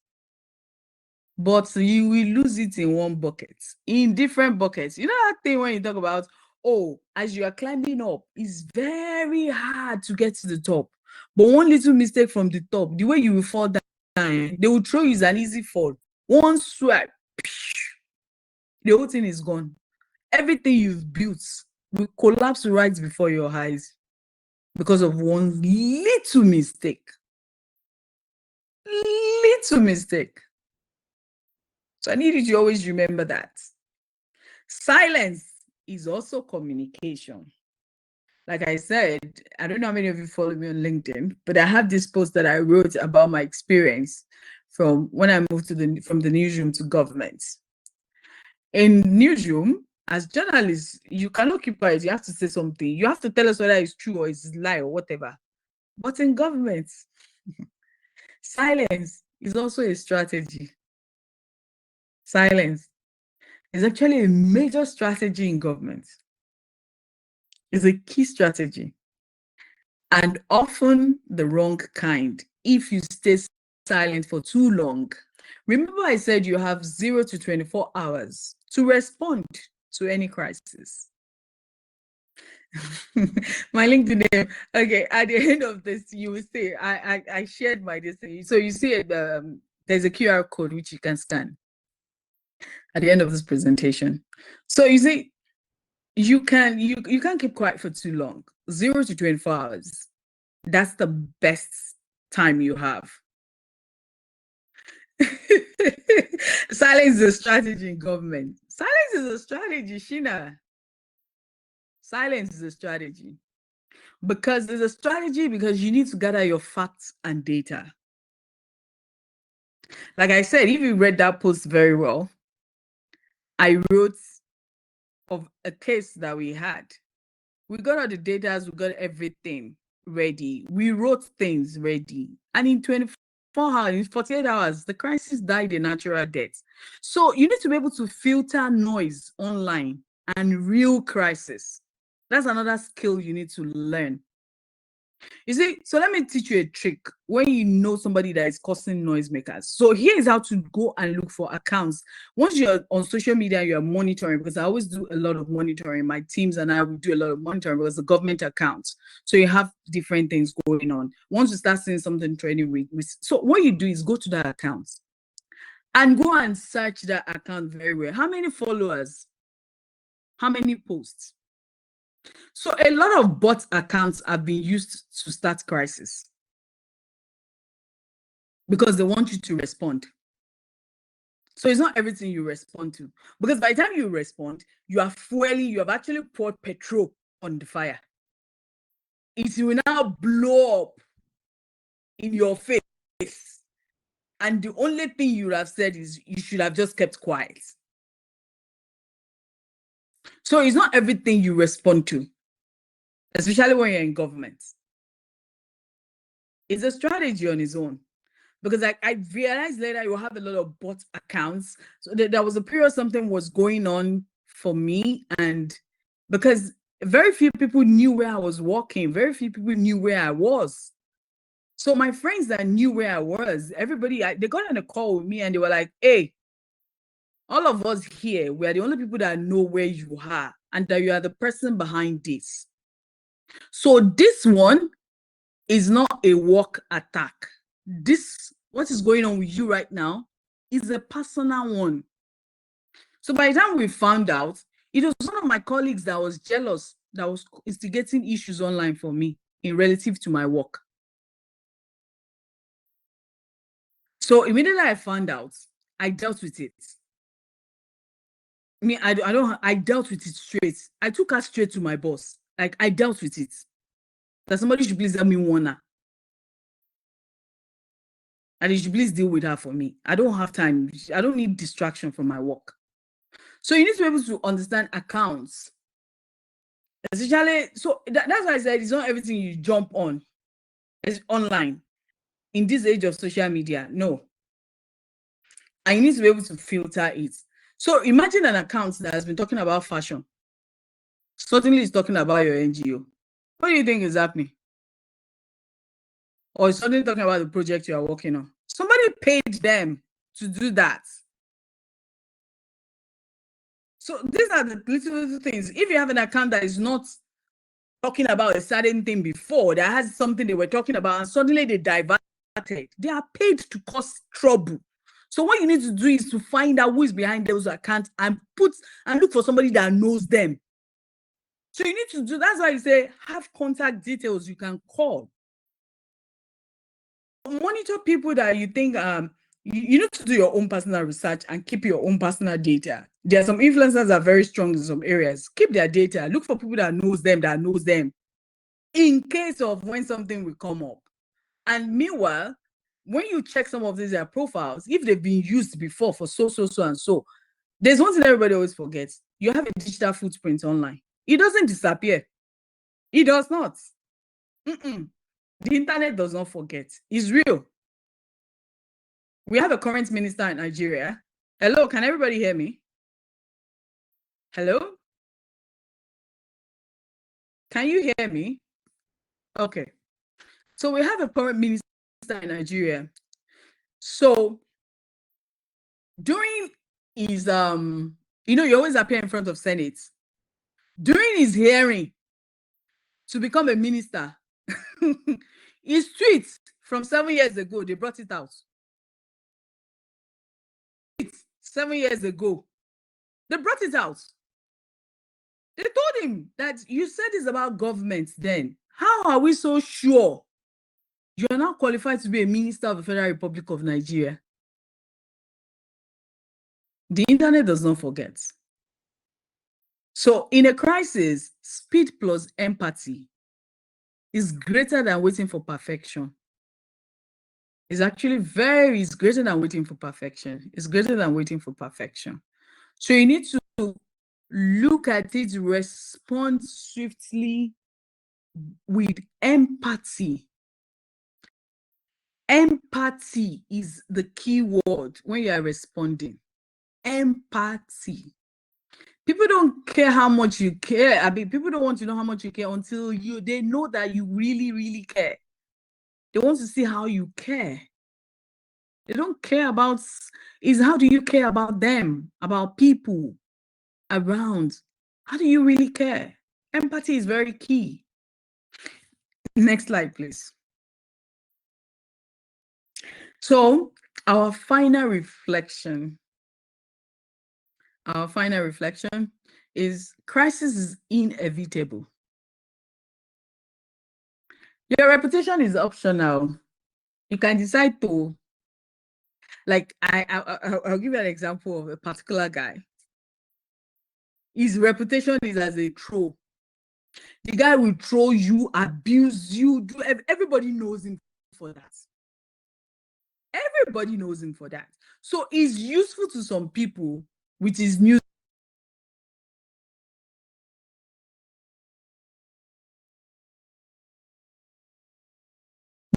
Speaker 3: but you will lose it in one bucket, in different buckets. You know that thing when you talk about, oh, as you are climbing up, it's very hard to get to the top. But one little mistake from the top, the way you will fall down, they will throw you as an easy fall. One swipe, the whole thing is gone. Everything you've built will collapse right before your eyes because of one little mistake. Little mistake. So I need you to always remember that. Silence is also communication. Like I said, I don't know how many of you follow me on LinkedIn, but I have this post that I wrote about my experience from when I moved from the newsroom to government. In newsroom, as journalists, you cannot keep quiet. You have to say something. You have to tell us whether it's true or it's a lie or whatever. But in government, silence is also a strategy. Silence is actually a major strategy in government. It's a key strategy, and often the wrong kind if you stay silent for too long. Remember I said you have 0 to 24 hours to respond to any crisis. My LinkedIn name. Okay, at the end of this, you will see I shared my destiny. So you see there's a QR code which you can scan at the end of this presentation. So you see, you can't keep quiet for too long. 0 to 24 hours. That's the best time you have. Silence is a strategy in government. Silence is a strategy, Sheena. Silence is a strategy. Because it's a strategy because you need to gather your facts and data. Like I said, if you read that post very well, I wrote of a case that we had. We got all the data, we got everything ready. We wrote things ready. And in 24 hours, in 48 hours, the crisis died a natural death. So you need to be able to filter noise online and real crisis. That's another skill you need to learn. You see, so let me teach you a trick when you know somebody that is causing noisemakers. So here is how to go and look for accounts. Once you're on social media, you're monitoring, because I always do a lot of monitoring. My teams and I will do a lot of monitoring because the government accounts. So you have different things going on. Once you start seeing something trending, so what you do is go to that account and go and search that account very well. How many followers? How many posts? So a lot of bot accounts are being used to start crisis because they want you to respond. So it's not everything you respond to, because by the time you respond, you are fueling, you have actually poured petrol on the fire. It will now blow up in your face. And the only thing you have said is you should have just kept quiet. So it's not everything you respond to, especially when you're in government. It's a strategy on its own. Because I realized later you have a lot of bot accounts. So there was a period something was going on for me, and because very few people knew where I was working, very few people knew where I was. So my friends that knew where I was, everybody, they got on a call with me and they were like, hey, all of us here, we are the only people that know where you are and that you are the person behind this. So this one is not a work attack. This, what is going on with you right now, is a personal one. So by the time we found out, it was one of my colleagues that was jealous, that was instigating issues online for me in relative to my work. So immediately I found out, I dealt with it. I mean, I dealt with it straight. I took her straight to my boss. Like, I dealt with it. That somebody should please help me warn her. And they should please deal with her for me. I don't have time. I don't need distraction from my work. So you need to be able to understand accounts. Especially, so that's why I said it's not everything you jump on. It's online. In this age of social media, no. And you need to be able to filter it. So imagine an account that has been talking about fashion. Suddenly it's talking about your NGO. What do you think is happening? or suddenly talking about the project you are working on. Somebody paid them to do that. So these are the little things. If you have an account that is not talking about a certain thing before, that has something they were talking about, and suddenly they diverted, they are paid to cause trouble. So what you need to do is to find out who is behind those accounts and look for somebody that knows them. So you need to do, that's why you say have contact details you can call. Monitor people that you think you need to do your own personal research and keep your own personal data. There are some influencers that are very strong in some areas. Keep their data. Look for people that knows them in case of when something will come up. And meanwhile, when you check some of these profiles, if they've been used before for so and so, there's one thing everybody always forgets. You have a digital footprint online. It doesn't disappear. It does not. The internet does not forget. It's real. We have a current minister in Nigeria. Hello, can everybody hear me? Hello? Can you hear me? Okay. So we have a current minister in Nigeria. So during his you always appear in front of Senate. During his hearing to become a minister, his tweets from 7 years ago, they brought it out. 7 years ago, they brought it out. They told him that you said it's about government then. How are we so sure you are now qualified to be a minister of the Federal Republic of Nigeria? The internet does not forget. So in a crisis, speed plus empathy is greater than waiting for perfection. It's actually it's greater than waiting for perfection. It's greater than waiting for perfection. So you need to look at it, respond swiftly with empathy. Empathy is the key word when you are responding. Empathy. People don't care how much you care. I mean, people don't want to know how much you care until they know that you really, really care. They want to see how you care. They don't care about is how do you care about them, about people around? How do you really care? Empathy is very key. Next slide, please. So our final reflection is crisis is inevitable. Your reputation is optional. You can decide to, like, I'll give you an example of a particular guy. His reputation is as a troll. The guy will troll you, abuse you, everybody knows him for that. Everybody knows him for that. So he's useful to some people with his music.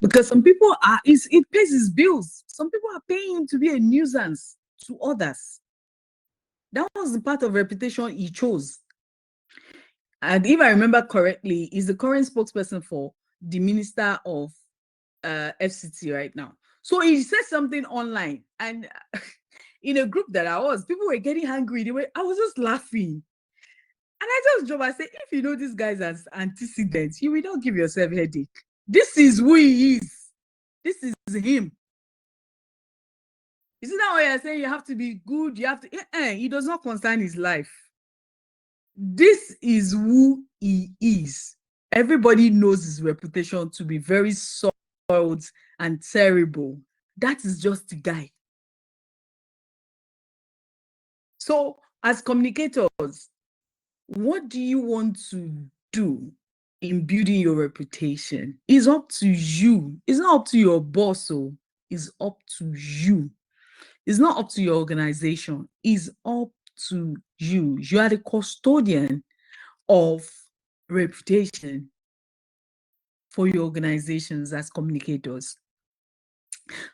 Speaker 3: Because some people it pays his bills. Some people are paying him to be a nuisance to others. That was the part of reputation he chose. And if I remember correctly, he's the current spokesperson for the Minister of FCT right now. So he said something online, and in a group that I was, people were getting angry. I was just laughing. And I just dropped, I said, if you know these guys as antecedents, you will not give yourself a headache. This is who he is. This is him. Is it that way you're saying you have to be good? You have to, he does not concern his life. This is who he is. Everybody knows his reputation to be very soiled and terrible. That is just the guy. So as communicators, what do you want to do in building your reputation? It's up to you. It's not up to your boss. So it's up to you. It's not up to your organization. It's up to you. You are the custodian of reputation for your organizations as communicators.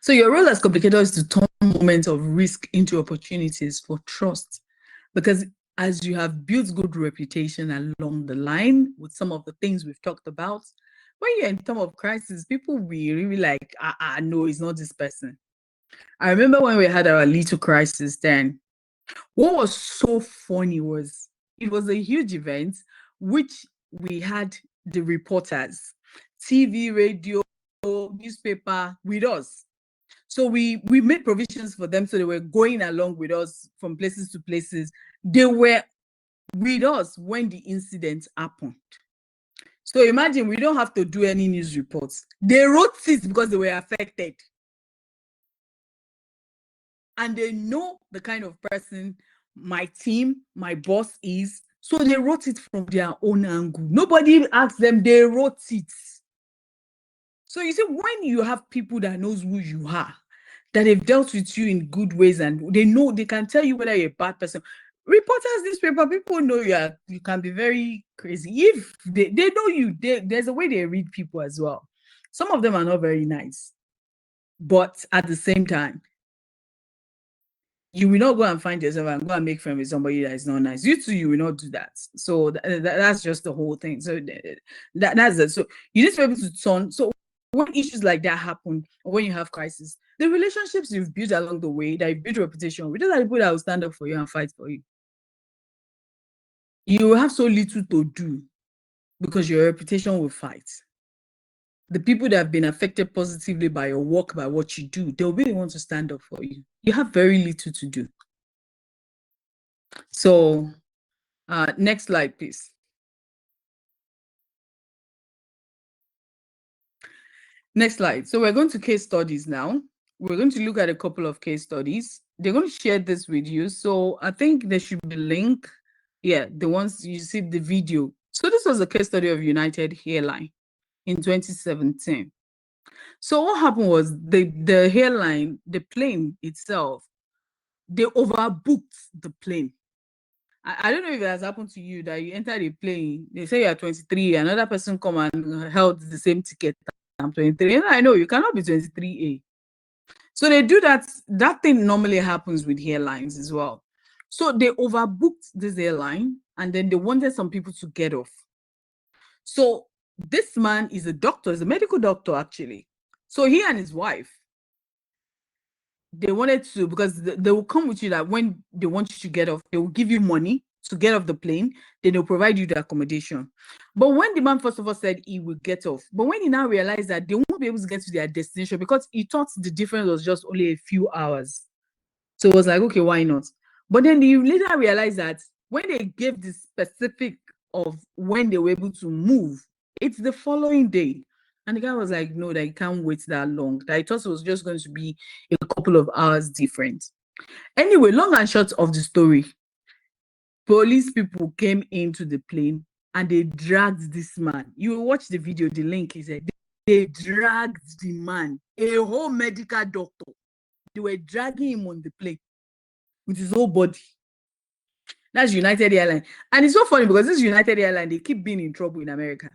Speaker 3: So your role as communicator is to turn moments of risk into opportunities for trust, because as you have built good reputation along the line with some of the things we've talked about, when you're in time of crisis, people will really like, no, it's not this person. I remember when we had our little crisis then, what was so funny was it was a huge event, which we had the reporters, TV, radio, newspaper with us. So we made provisions for them, so they were going along with us from places to places. They were with us when the incident happened. So imagine we don't have to do any news reports. They wrote it because they were affected. And they know the kind of person my team, my boss is. So they wrote it from their own angle. Nobody asked them, they wrote it. So you see, when you have people that knows who you are, that they've dealt with you in good ways and they know, they can tell you whether you're a bad person. Reporters, newspaper, people know you can be very crazy. If they know you, there's a way they read people as well. Some of them are not very nice. But at the same time, you will not go and find yourself and go and make friends with somebody that is not nice. You too, you will not do that. So that's just the whole thing. So that's it. So you need to be able to turn. So when issues like that happen, or when you have crisis, the relationships you've built along the way, that you build reputation with, those are the people that will stand up for you and fight for you. You will have so little to do because your reputation will fight. The people that have been affected positively by your work, by what you do, they'll really want to stand up for you. You have very little to do. So next slide, please. Next slide. So we're going to case studies now. We're going to look at a couple of case studies. They're going to share this with you. So I think there should be a link. Yeah, the ones you see the video. So this was a case study of United Airlines in 2017. So what happened was the airline, the plane itself, they overbooked the plane. I don't know if it has happened to you that you entered a plane, they say you're 23, another person come and held the same ticket. I'm 23. And I know you cannot be 23A. So they do that. That thing normally happens with airlines as well. So they overbooked this airline and then they wanted some people to get off. So this man is a doctor, is a medical doctor actually. So he and his wife, they wanted to, because they will come with you that when they want you to get off, they will give you money to get off the plane, then they'll provide you the accommodation. But when the man first of all said he will get off, but when he now realized that they won't be able to get to their destination because he thought the difference was just only a few hours. So it was like, okay, why not? But then he later realized that when they gave the specific of when they were able to move, it's the following day. And the guy was like, no, that he can't wait that long. That he thought it was just going to be a couple of hours different. Anyway, long and short of the story, police people came into the plane and they dragged this man. You will watch the video, the link is there. They dragged the man, a whole medical doctor. They were dragging him on the plane with his whole body. That's United Airlines. And it's so funny because this United Airlines, they keep being in trouble in America.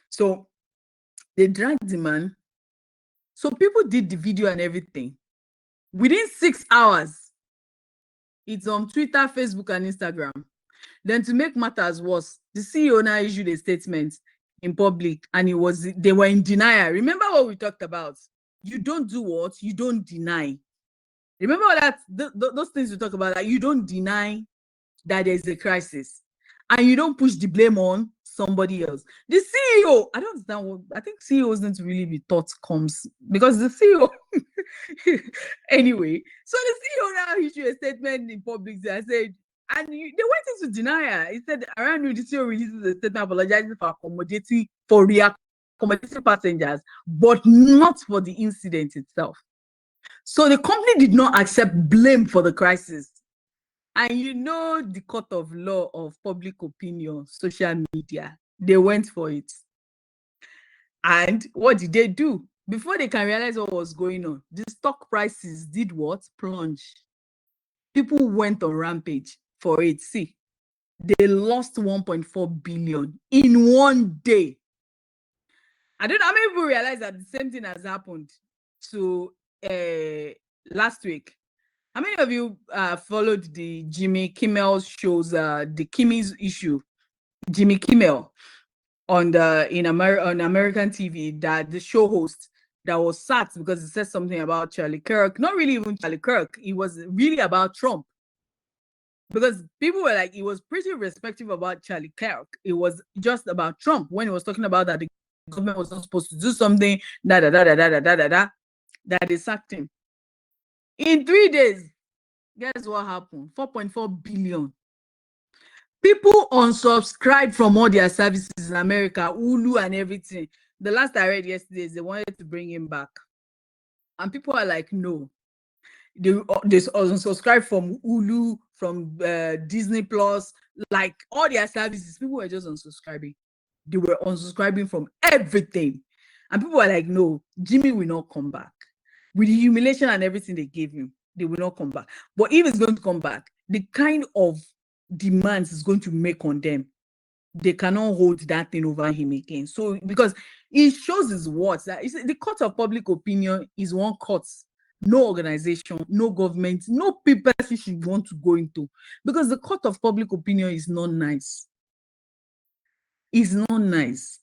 Speaker 3: So they dragged the man. So people did the video and everything. Within 6 hours, it's on Twitter, Facebook, and Instagram. Then to make matters worse, the CEO now issued a statement in public and they were in denial. Remember what we talked about? You don't do what? You don't deny. Remember that those things we talk about, that you don't deny that there's a crisis and you don't push the blame on somebody else. The CEO, I don't understand what, I think CEOs need to really be taught comms, because the CEO anyway, so the CEO now issued a statement in public that said, and they went into denial. He said around the CEO releases a statement apologizing for reaccommodating passengers, but not for the incident itself. So the company did not accept blame for the crisis. And you know the court of law of public opinion, social media, they went for it. And what did they do? Before they can realize what was going on, the stock prices did what? Plunge. People went on rampage for it. See, they lost 1.4 billion in one day. I don't know how many people realize that the same thing has happened to last week. How many of you followed the Jimmy Kimmel shows, the Kimmy's issue? Jimmy Kimmel. on American TV, that the show host that was sacked because he said something about Charlie Kirk. Not really even Charlie Kirk. It was really about Trump. Because people were like, it was pretty respectful about Charlie Kirk. It was just about Trump when he was talking about that the government was not supposed to do something, that they sacked him. In 3 days, guess what happened? 4.4 billion. People unsubscribed from all their services in America, Hulu and everything. The last I read yesterday is they wanted to bring him back. And people are like, no. They unsubscribed from Hulu, from Disney Plus, like all their services. People were just unsubscribing. They were unsubscribing from everything. And people were like, no, Jimmy will not come back. With the humiliation and everything they gave him, they will not come back. But if it's going to come back, the kind of demands is going to make on them, they cannot hold that thing over him again. So because it shows his words that the court of public opinion is one court, no organization, no government, no people should want to go into, because the court of public opinion is not nice. It's not nice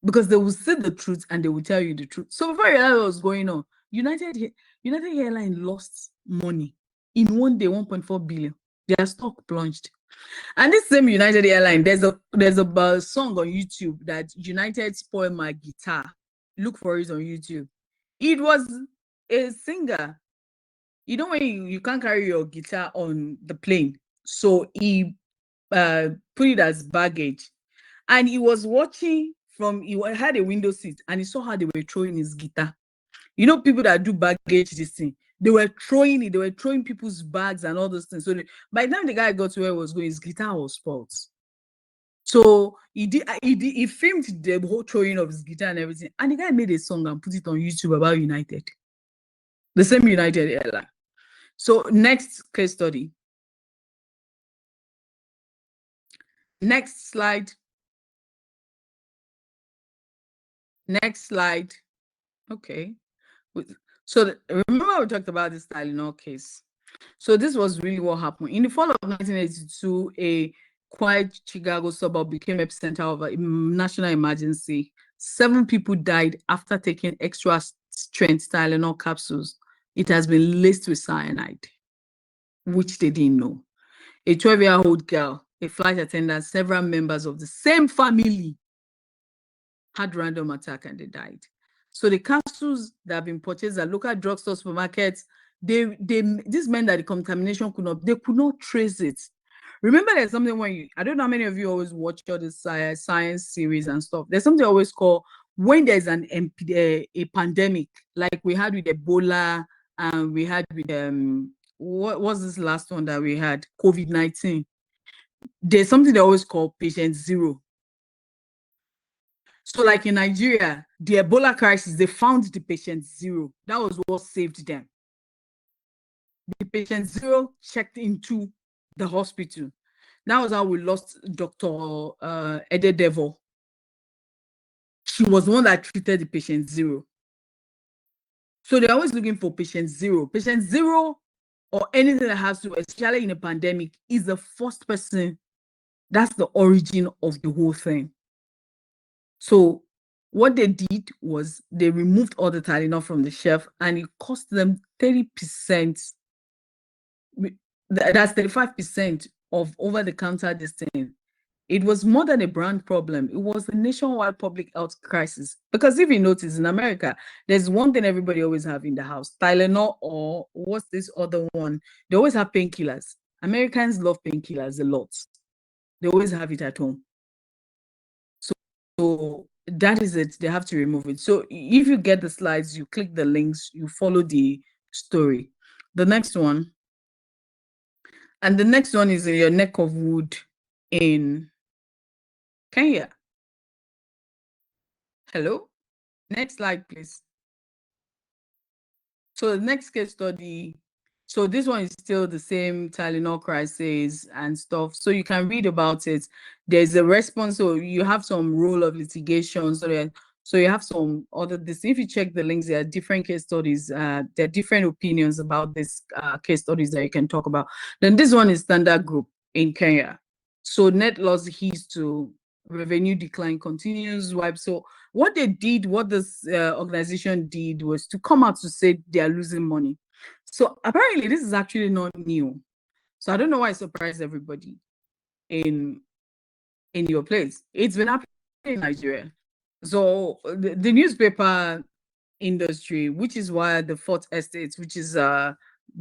Speaker 3: because they will say the truth and they will tell you the truth. So before you know what was going on, United Airlines lost money in one day, 1.4 billion. Their stock plunged. And this same United Airlines, there's a song on YouTube that United spoiled my guitar. Look for it on YouTube. It was a singer. You know when you can't carry your guitar on the plane, so he put it as baggage, and he was watching he had a window seat, and he saw how they were throwing his guitar. You know, people that do baggage this thing, they were throwing it, they were throwing people's bags and all those things. So by the time the guy got to where he was going, his guitar was spoiled. So he filmed the whole throwing of his guitar and everything. And the guy made a song and put it on YouTube about United. The same United Airlines. So next case study. Next slide. Next slide. Okay. So remember we talked about this Tylenol case. So this was really what happened. In the fall of 1982, a quiet Chicago suburb became epicenter of a national emergency. 7 people died after taking extra strength Tylenol capsules. It has been laced with cyanide, which they didn't know. A 12-year-old girl, a flight attendant, several members of the same family had random attack and they died. So the capsules that have been purchased at local drugstores, supermarkets, this meant that the contamination they could not trace it. Remember, there's something when I don't know how many of you always watch all the science series and stuff. There's something always called when there's a pandemic, like we had with Ebola, and we had with what was this last one that we had, COVID-19. There's something they always call patient zero. So like in Nigeria, the Ebola crisis, they found the patient zero. That was what saved them. The patient zero checked into the hospital. That was how we lost Dr. Ededevo. She was the one that treated the patient zero. So they're always looking for patient zero. Patient zero or anything that has to, especially in a pandemic, is the first person. That's the origin of the whole thing. So what they did was they removed all the Tylenol from the shelf, and it cost them 30%. That's 35% of over-the-counter this thing. It was more than a brand problem. It was a nationwide public health crisis. Because if you notice, in America, there's one thing everybody always have in the house: Tylenol, or what's this other one? They always have painkillers. Americans love painkillers a lot. They always have it at home. So that is it. They have to remove it. So if you get the slides, you click the links, you follow the story. The next one. And the next one is in your neck of wood in Kenya. Hello? Next slide, please. So the next case study. So this one is still the same Tylenol crisis and stuff. So you can read about it. There's a response. So you have some rule of litigation. So you have some other this. If you check the links, there are different case studies. There are different opinions about this case studies that you can talk about. Then this one is Standard Group in Kenya. So net loss heeds to revenue decline continues. So what they did, what this organization did, was to come out to say they are losing money. So apparently this is actually not new. So I don't know why it surprised everybody in your place. It's been happening in Nigeria. So the newspaper industry, which is why the fourth estate, which is the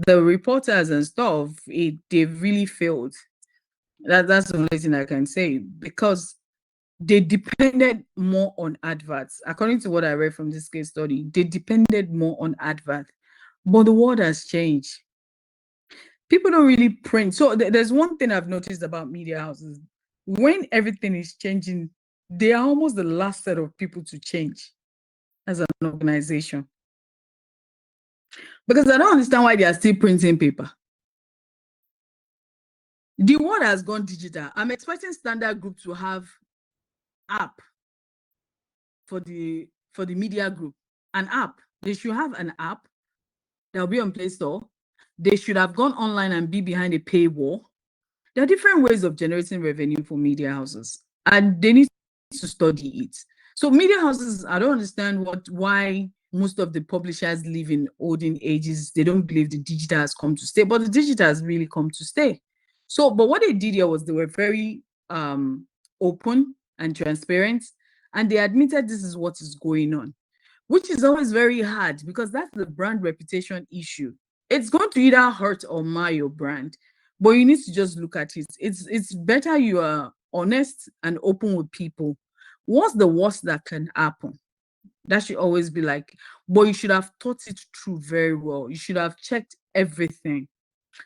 Speaker 3: reporters and stuff, they've really failed. That's the only thing I can say, because they depended more on adverts. According to what I read from this case study, they depended more on adverts. But the world has changed. People don't really print. So there's one thing I've noticed about media houses. When everything is changing, they are almost the last set of people to change as an organization. Because I don't understand why they are still printing paper. The world has gone digital. I'm expecting Standard Group to have app for the media group. An app. They should have an app that will be on Play Store. They should have gone online and be behind a paywall. There are different ways of generating revenue for media houses, and they need to study it. So media houses, I don't understand why most of the publishers live in olden ages. They don't believe the digital has come to stay, but the digital has really come to stay. So, but what they did here was they were very open and transparent, and they admitted this is what is going on, which is always very hard because that's the brand reputation issue. It's going to either hurt or mar your brand, but you need to just look at it. It's better you are honest and open with people. What's the worst that can happen? That should always be like, but you should have thought it through very well. You should have checked everything.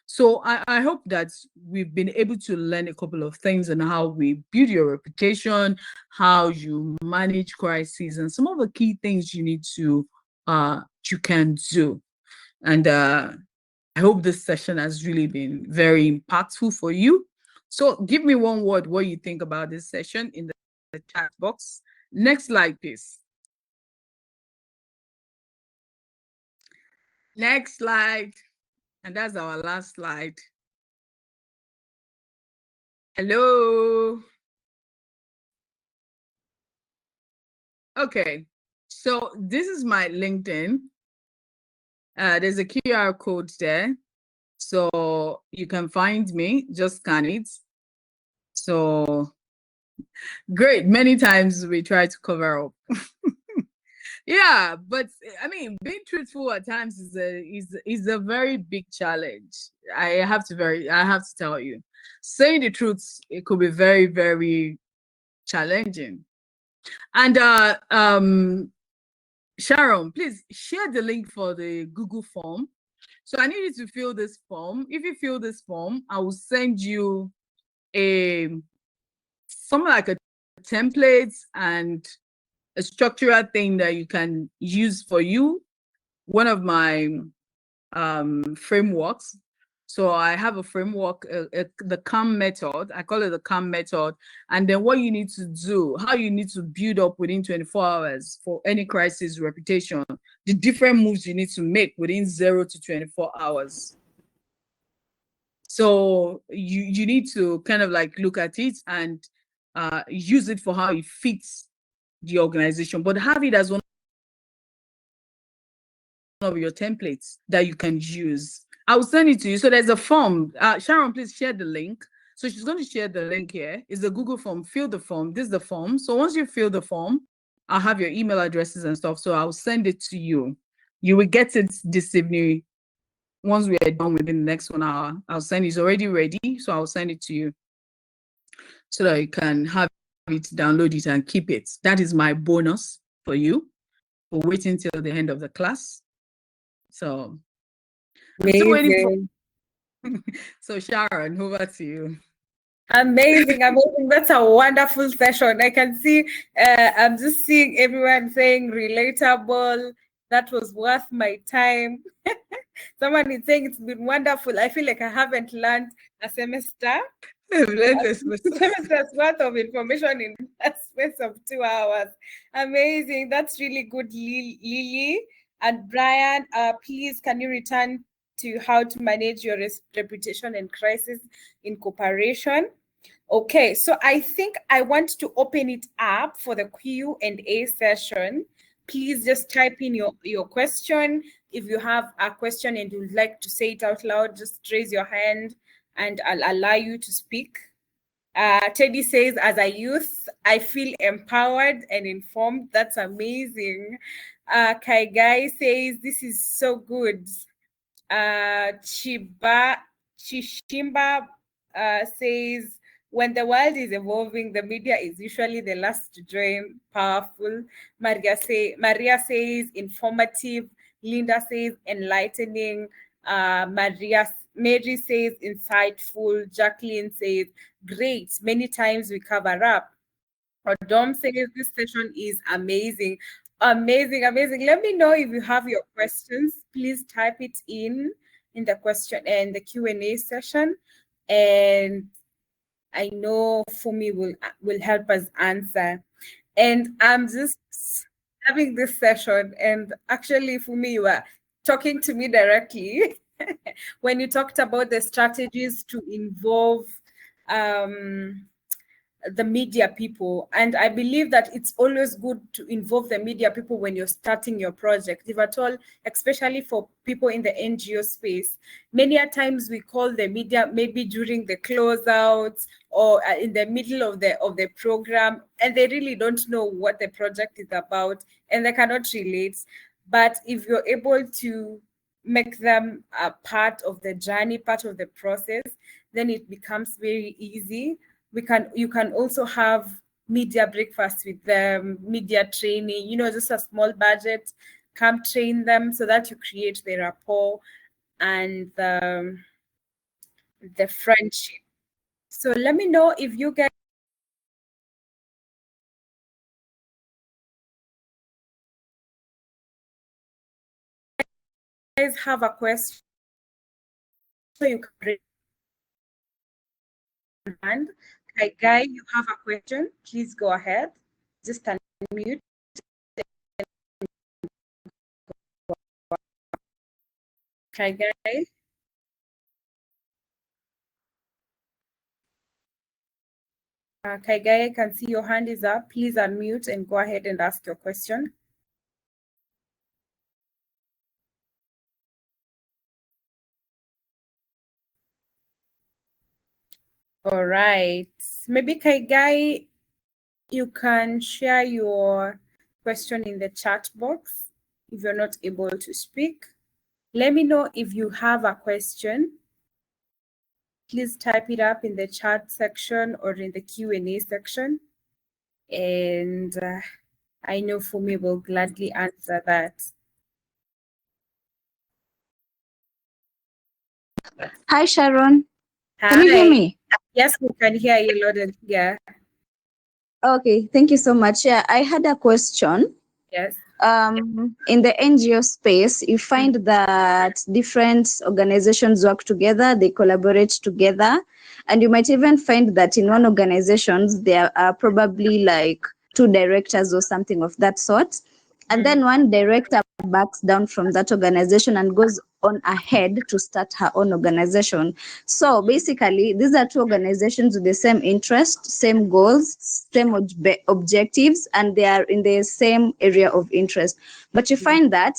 Speaker 3: So I hope that we've been able to learn a couple of things on how we build your reputation, how you manage crises, and some of the key things you need to you can do. And I hope this session has really been very impactful for you. So give me one word what you think about this session in the chat box. Next slide, please. Next slide. And that's our last slide. Hello. Okay, so this is my LinkedIn. There's a QR code there. So you can find me, just scan it. So great. Many times we try to cover up. Yeah, but I mean, being truthful at times is a very big challenge. I have to tell you. Saying the truth, it could be very, very challenging. And Sharon, please share the link for the Google form. So I need you to fill this form. If you fill this form, I will send you something like a template and a structural thing that you can use for you. One of my frameworks. So I have a framework, the CAM method. I call it the CAM method. And then what you need to do, how you need to build up within 24 hours for any crisis reputation, the different moves you need to make within 0 to 24 hours. So you need to kind of like look at it and use it for how it fits the organization, but have it as one of your templates that you can use. I will send it to you. So there's a form. Sharon, please share the link. So she's going to share the link here. It's a Google form. Fill the form. This is the form. So once you fill the form, I'll have your email addresses and stuff. So I'll send it to you. You will get it this evening. Once we are done within the next 1 hour, I'll send it. It's already ready. So I'll send it to you so that you can have it, download it, and keep it. That is my bonus for you for waiting till the end of the class. So I'm still waiting for so Sharon, over to you.
Speaker 1: Amazing. That's a wonderful session. I can see, I'm just seeing everyone saying relatable. That was worth my time. Someone is saying it's been wonderful. I feel like I haven't learned a semester. Semester's worth of information in a space of 2 hours. Amazing. That's really good, Lily. And Brian, please, can you return to how to manage your reputation and crisis in cooperation? Okay, so I think I want to open it up for the Q&A session. Please just type in your question. If you have a question and you'd like to say it out loud, just raise your hand and I'll allow you to speak. Teddy says, as a youth, I feel empowered and informed. That's amazing. Kaigai says, this is so good. Chishimba says, when the world is evolving, the media is usually the last to join. Powerful. Maria says, informative. Linda says, enlightening. Mary says, insightful. Jacqueline says, great. Many times we cover up. Dom says, this session is amazing. Amazing. Let me know if you have your questions. Please type it in the question and the Q&A session. And I know Funmi will help us answer. And I'm just having this session. And actually, Funmi, you were talking to me directly when you talked about the strategies to involve the media people. And I believe that it's always good to involve the media people when you're starting your project, if at all, especially for people in the NGO space. Many a times we call the media maybe during the closeouts or in the middle of the program, and they really don't know what the project is about and they cannot relate. But if you're able to make them a part of the journey, part of the process, then it becomes very easy. You can also have media breakfast with them, media training, just a small budget, come train them so that you create the rapport and the friendship. So let me know if you guys have a question. So you can raise your hand. Hi, Guy, you have a question? Please go ahead. Just unmute. Hi, Guy. Kaigai, I can see your hand is up. Please unmute and go ahead and ask your question. All right. Maybe Kaigai, you can share your question in the chat box if you're not able to speak. Let me know if you have a question. Please type it up in the chat section or in the Q&A section. And I know Funmi will gladly answer that.
Speaker 4: Hi, Sharon.
Speaker 1: Hi.
Speaker 4: Can you hear me?
Speaker 1: Yes, we can hear you loud and clear.
Speaker 4: Okay, thank you so much. Yeah, I had a question.
Speaker 1: Yes.
Speaker 4: In the NGO space, you find that different organizations work together, they collaborate together, and you might even find that in one organization, there are probably like 2 directors or something of that sort. And then one director backs down from that organization and goes on ahead to start her own organization. So basically, these are 2 organizations with the same interests, same goals, same objectives, and they are in the same area of interest. But you find that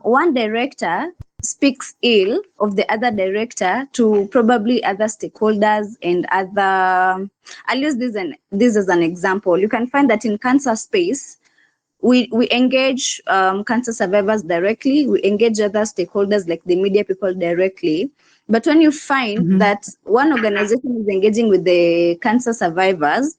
Speaker 4: one director speaks ill of the other director to probably other stakeholders and other. I'll use this as an example. You can find that in cancer space, we engage cancer survivors directly, we engage other stakeholders like the media people directly. But when you find that one organization is engaging with the cancer survivors,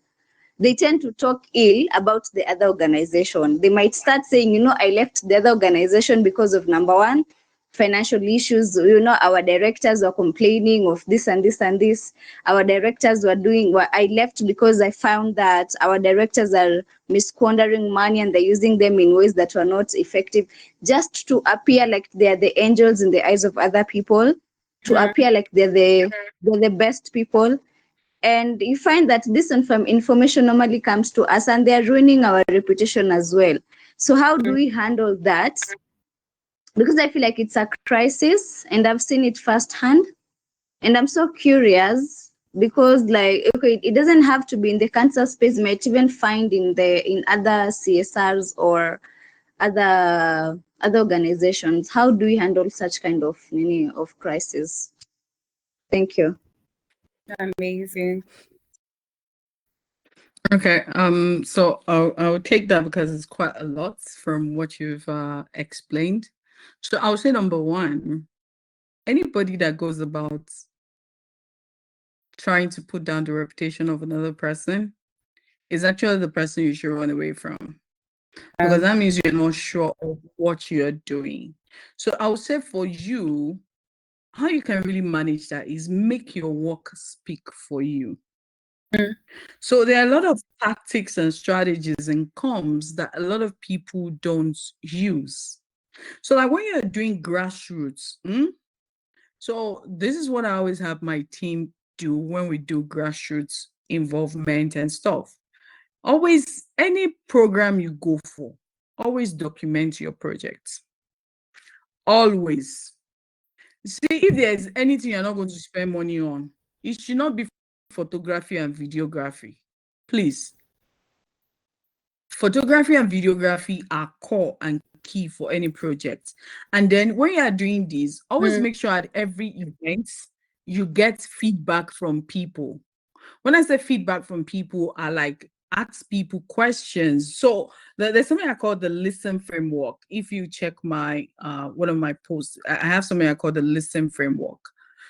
Speaker 4: they tend to talk ill about the other organization. They might start saying, I left the other organization because of number one, financial issues. Our directors were complaining of this and this and this. Our directors I left because I found that our directors are misquandering money and they're using them in ways that were not effective, just to appear like they're the angels in the eyes of other people, to appear like they're the best people. And you find that this information normally comes to us and they're ruining our reputation as well. So how do we handle that? Because I feel like it's a crisis and I've seen it firsthand. And I'm so curious, because like okay, it doesn't have to be in the cancer space. You might even find in other CSRs or other organizations. How do we handle such kind of crisis? Thank you.
Speaker 1: Amazing.
Speaker 3: Okay, so I'll take that because it's quite a lot from what you've explained. So I'll say number one, anybody that goes about trying to put down the reputation of another person is actually the person you should run away from, because that means you're not sure of what you're doing. So I would say for you, how you can really manage that is make your work speak for you. So there are a lot of tactics and strategies and comms that a lot of people don't use. So like when you're doing grassroots, so this is what I always have my team do when we do grassroots involvement and stuff. Always, any program you go for, always document your projects. Always. See, if there's anything you're not going to spend money on, it should not be photography and videography. Please. Photography and videography are core and key for any project. And then when you are doing this, always make sure at every event you get feedback from people. When I say feedback from people, I like ask people questions. So there's something I call the listen framework. If you check my one of my posts, I have something I call the listen framework.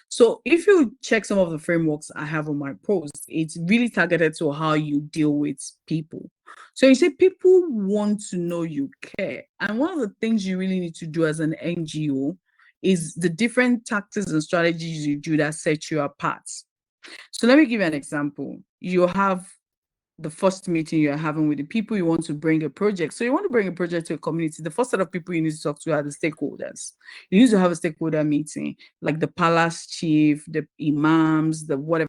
Speaker 3: So if you check some of the frameworks I have on my posts, it's really targeted to how you deal with people. So you say people want to know you care. And one of the things you really need to do as an NGO is the different tactics and strategies you do that set you apart. So let me give you an example. You have the first meeting you're having with the people you want to bring a project. So you want to bring a project to a community. The first set of people you need to talk to are the stakeholders. You need to have a stakeholder meeting, like the palace chief, the imams, the whatever.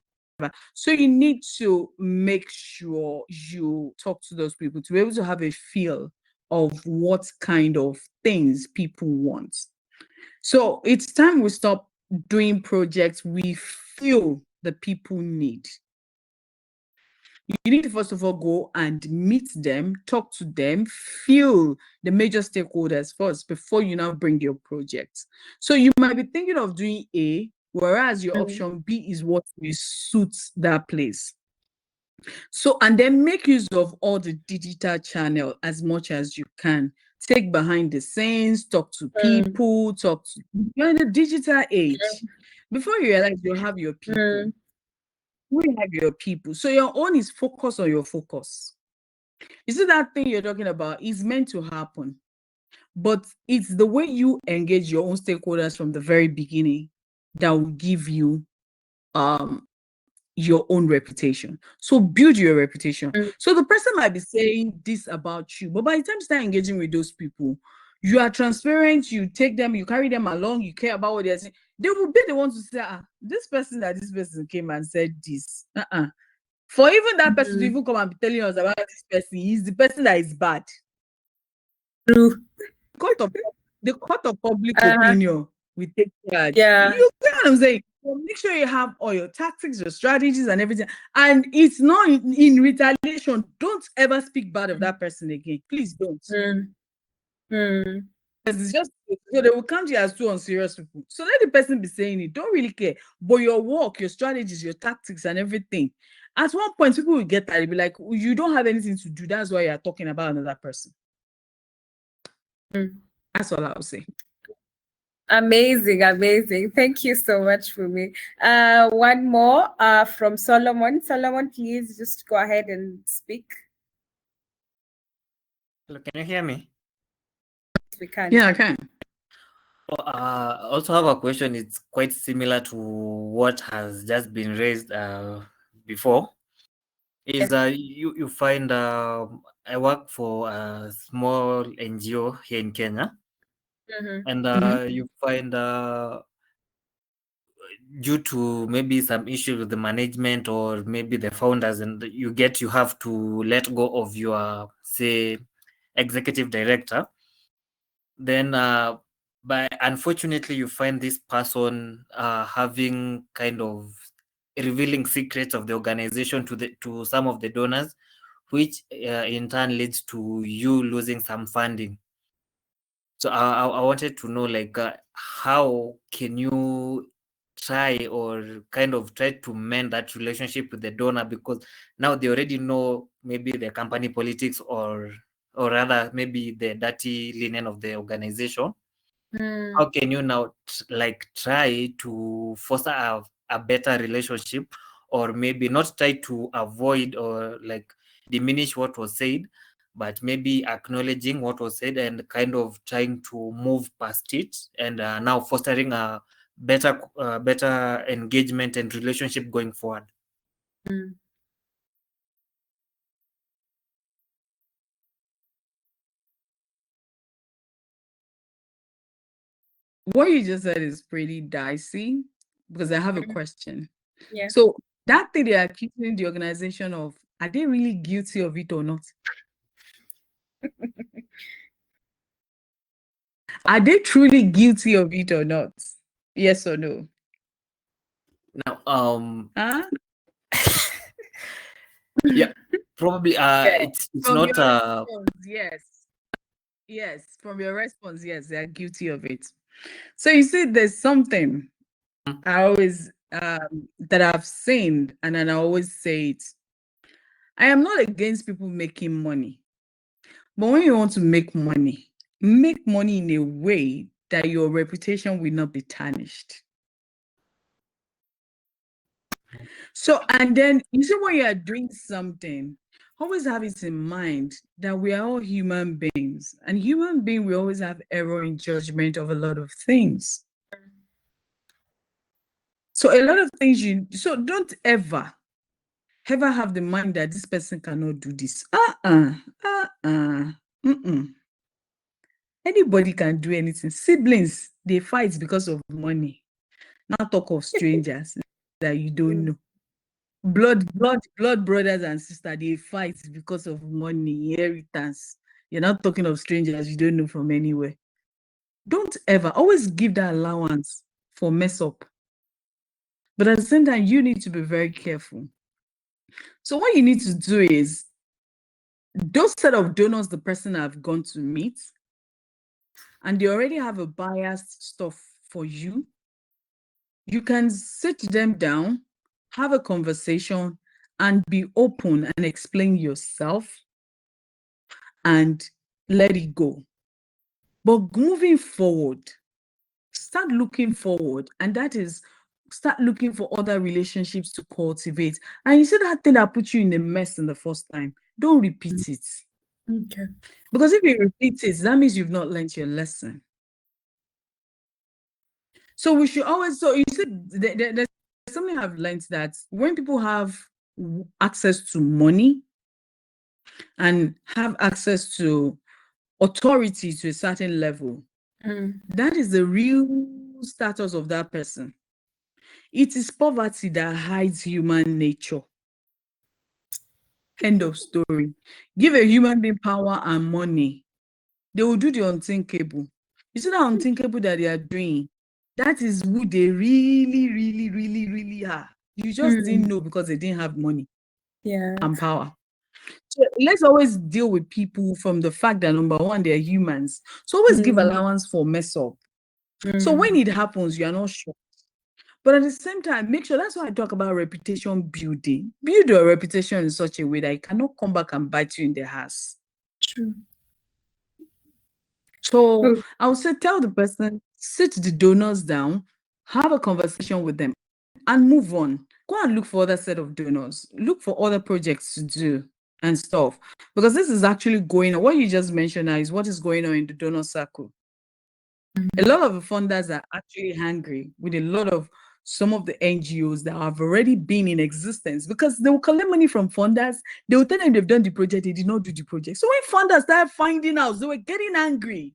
Speaker 3: So you need to make sure you talk to those people to be able to have a feel of what kind of things people want. So it's time we stop doing projects we feel the people need. You need to first of all go and meet them, talk to them, feel the major stakeholders first before you now bring your project. So you might be thinking of doing A, whereas your option B is what will suit that place. So, and then make use of all the digital channel as much as you can. Take behind the scenes, talk to people, you're in a digital age. Before you realize you have your people. We have your people. So your own is focus on your focus. You see, that thing you're talking about is meant to happen, but it's the way you engage your own stakeholders from the very beginning that will give you your own reputation. So build your reputation. So the person might be saying this about you, but by the time you start engaging with those people, you are transparent, you take them, you carry them along, you care about what they're saying. They will be the ones to say, this person came and said this. For even that person to even come and be telling us about this person, he's the person that is bad.
Speaker 1: True.
Speaker 3: The court of public opinion will take charge.
Speaker 1: Yeah.
Speaker 3: You get what I'm saying? So make sure you have all your tactics, your strategies, and everything. And it's not in retaliation. Don't ever speak bad of that person again. Please don't. It's just so they will count you as two unserious people. So let the person be saying it. Don't really care. But your work, your strategies, your tactics, and everything. At one point, people will get that. They'll be like, you don't have anything to do. That's why you're talking about another person. That's all I'll say.
Speaker 1: Amazing. Thank you so much, Funmi. One more from Solomon. Solomon, please just go ahead and speak.
Speaker 5: Hello, can you hear me?
Speaker 1: We can.
Speaker 3: Yeah, I can.
Speaker 5: I also have a question. It's quite similar to what has just been raised before. Is you find I work for a small NGO here in Kenya, and you find due to maybe some issues with the management or maybe the founders, and you have to let go of your, say, executive director. Then but unfortunately you find this person having kind of revealing secrets of the organization to some of the donors, which in turn leads to you losing some funding. So I wanted to know, like, how can you try or kind of try to mend that relationship with the donor, because now they already know maybe the company politics or rather maybe the dirty linen of the organization. How can you now like try to foster a better relationship, or maybe not try to avoid or like diminish what was said, but maybe acknowledging what was said and kind of trying to move past it, and now fostering a better engagement and relationship going forward?
Speaker 3: What you just said is pretty dicey, because I have a question.
Speaker 1: Yeah.
Speaker 3: So that thing they are accusing the organization of, are they really guilty of it or not? Are they truly guilty of it or not? Yes or no?
Speaker 5: Now,
Speaker 3: Huh?
Speaker 5: yeah, probably it's
Speaker 3: From
Speaker 5: not
Speaker 3: your response, yes. Yes, from your response, yes, they are guilty of it. So you see, there's something I always that I've seen, and then I always say it. I am not against people making money, but when you want to make money in a way that your reputation will not be tarnished. So, and then you see, when you are doing something, always have it in mind that we are all human beings, and human beings, we always have error in judgment of a lot of things. So a lot of things so don't ever have the mind that this person cannot do this. Anybody can do anything. Siblings, they fight because of money. Not talk of strangers that you don't know. Blood brothers and sisters, they fight because of money, inheritance. You're not talking of strangers you don't know from anywhere. Don't ever, always give that allowance for mess up. But at the same time, you need to be very careful. So what you need to do is, those set of donors the person have gone to meet, and they already have a biased stuff for you, you can sit them down, have a conversation, and be open and explain yourself and let it go. But moving forward, start looking forward, and that is start looking for other relationships to cultivate. And you see that thing that put you in a mess in the first time, don't repeat it.
Speaker 1: Okay.
Speaker 3: Because if you repeat it, that means you've not learned your lesson. So we should always, so you see, there's something I've learned, that when people have access to money and have access to authority to a certain level, that is the real status of that person. It is poverty that hides human nature. End of story. Give a human being power and money, they will do the unthinkable. You see that unthinkable that they are doing? That is who they really are. You just didn't know because they didn't have money and power. So let's always deal with people from the fact that, number one, they're humans. So always give allowance for mess up. So when it happens, you are not sure. But at the same time, make sure, that's why I talk about reputation building. Build your reputation in such a way that it cannot come back and bite you in the ass.
Speaker 1: True.
Speaker 3: So I would say, tell the person, sit the donors down, have a conversation with them, and move on. Go and look for other set of donors. Look for other projects to do and stuff. Because this is actually going on. What you just mentioned now is what is going on in the donor circle. A lot of the funders are actually angry with a lot of some of the NGOs that have already been in existence, because they will collect money from funders. They will tell them they've done the project, they did not do the project. So when funders started finding out, they were getting angry.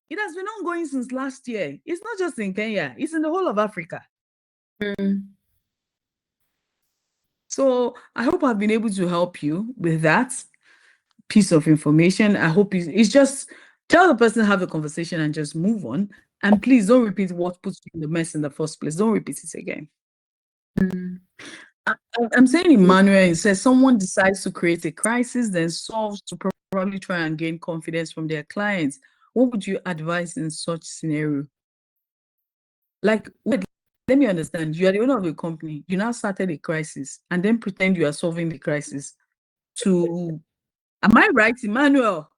Speaker 3: It has been ongoing since last year. It's not just in Kenya, it's in the whole of Africa. So I hope I've been able to help you with that piece of information. I hope it's just tell the person, have a conversation, and just move on. And please don't repeat what puts you in the mess in the first place. Don't repeat it again. I'm saying Emmanuel, it says someone decides to create a crisis, then solves to probably try and gain confidence from their clients. What would you advise in such scenario? Like, wait, let me understand. You are the owner of a company. You now started a crisis and then pretend you are solving the crisis to, am I right, Emmanuel?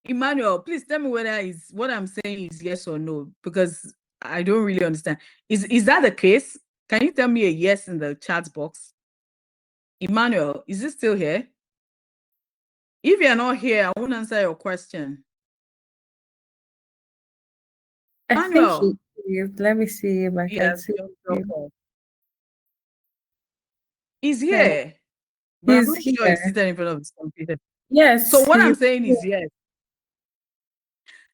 Speaker 3: Emmanuel, please tell me whether is what I'm saying is yes or no, because I don't really understand. Is that the case? Can you tell me a yes in the chat box? Emmanuel, is it still here? If you're not here, I won't answer your question.
Speaker 1: I think
Speaker 3: Emmanuel.
Speaker 1: he is. Let me see if I can see him.
Speaker 3: He's
Speaker 1: Yeah.
Speaker 3: here, but I'm
Speaker 1: He's
Speaker 3: not sure he's
Speaker 1: here.
Speaker 3: seated in front of his computer.
Speaker 1: Yes.
Speaker 3: So what I'm
Speaker 1: he's
Speaker 3: saying is
Speaker 1: here.
Speaker 3: yes.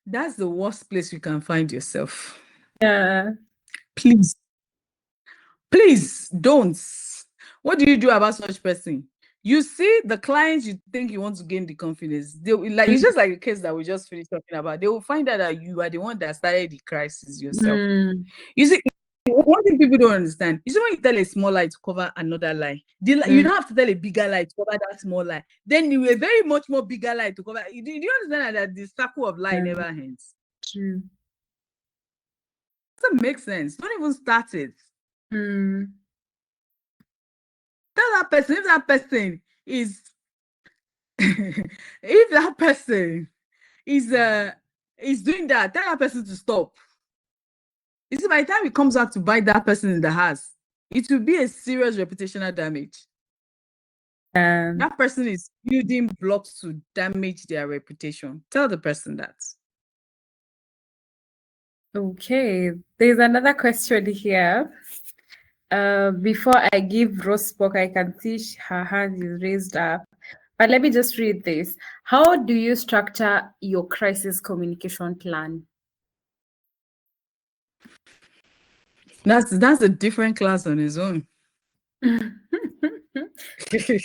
Speaker 3: That's the worst place you can find yourself.
Speaker 1: Yeah.
Speaker 3: Please don't. What do you do about such person? You see the clients you think you want to gain the confidence. They will, like, it's just like a case that we just finished talking about. They will find out that you are the one that started the crisis yourself. You see, one thing people don't understand is when you tell a small lie to cover another lie, you don't have to tell a bigger lie to cover that small lie. Then you a very much more bigger lie to cover. Do you understand that the circle of lie never ends?
Speaker 1: True.
Speaker 3: Doesn't make sense. Don't even start it. Tell that person if that person is if that person is doing that, tell that person to stop. You see, by the time it comes out to bite that person in the house, it will be a serious reputational damage. That person is building blocks to damage their reputation. Tell the person that.
Speaker 1: Okay, there's another question here. Before I give Rose spoke, I can see her hand is raised up. But let me just read this. How do you structure your crisis communication plan?
Speaker 3: That's a different class on its own.
Speaker 1: We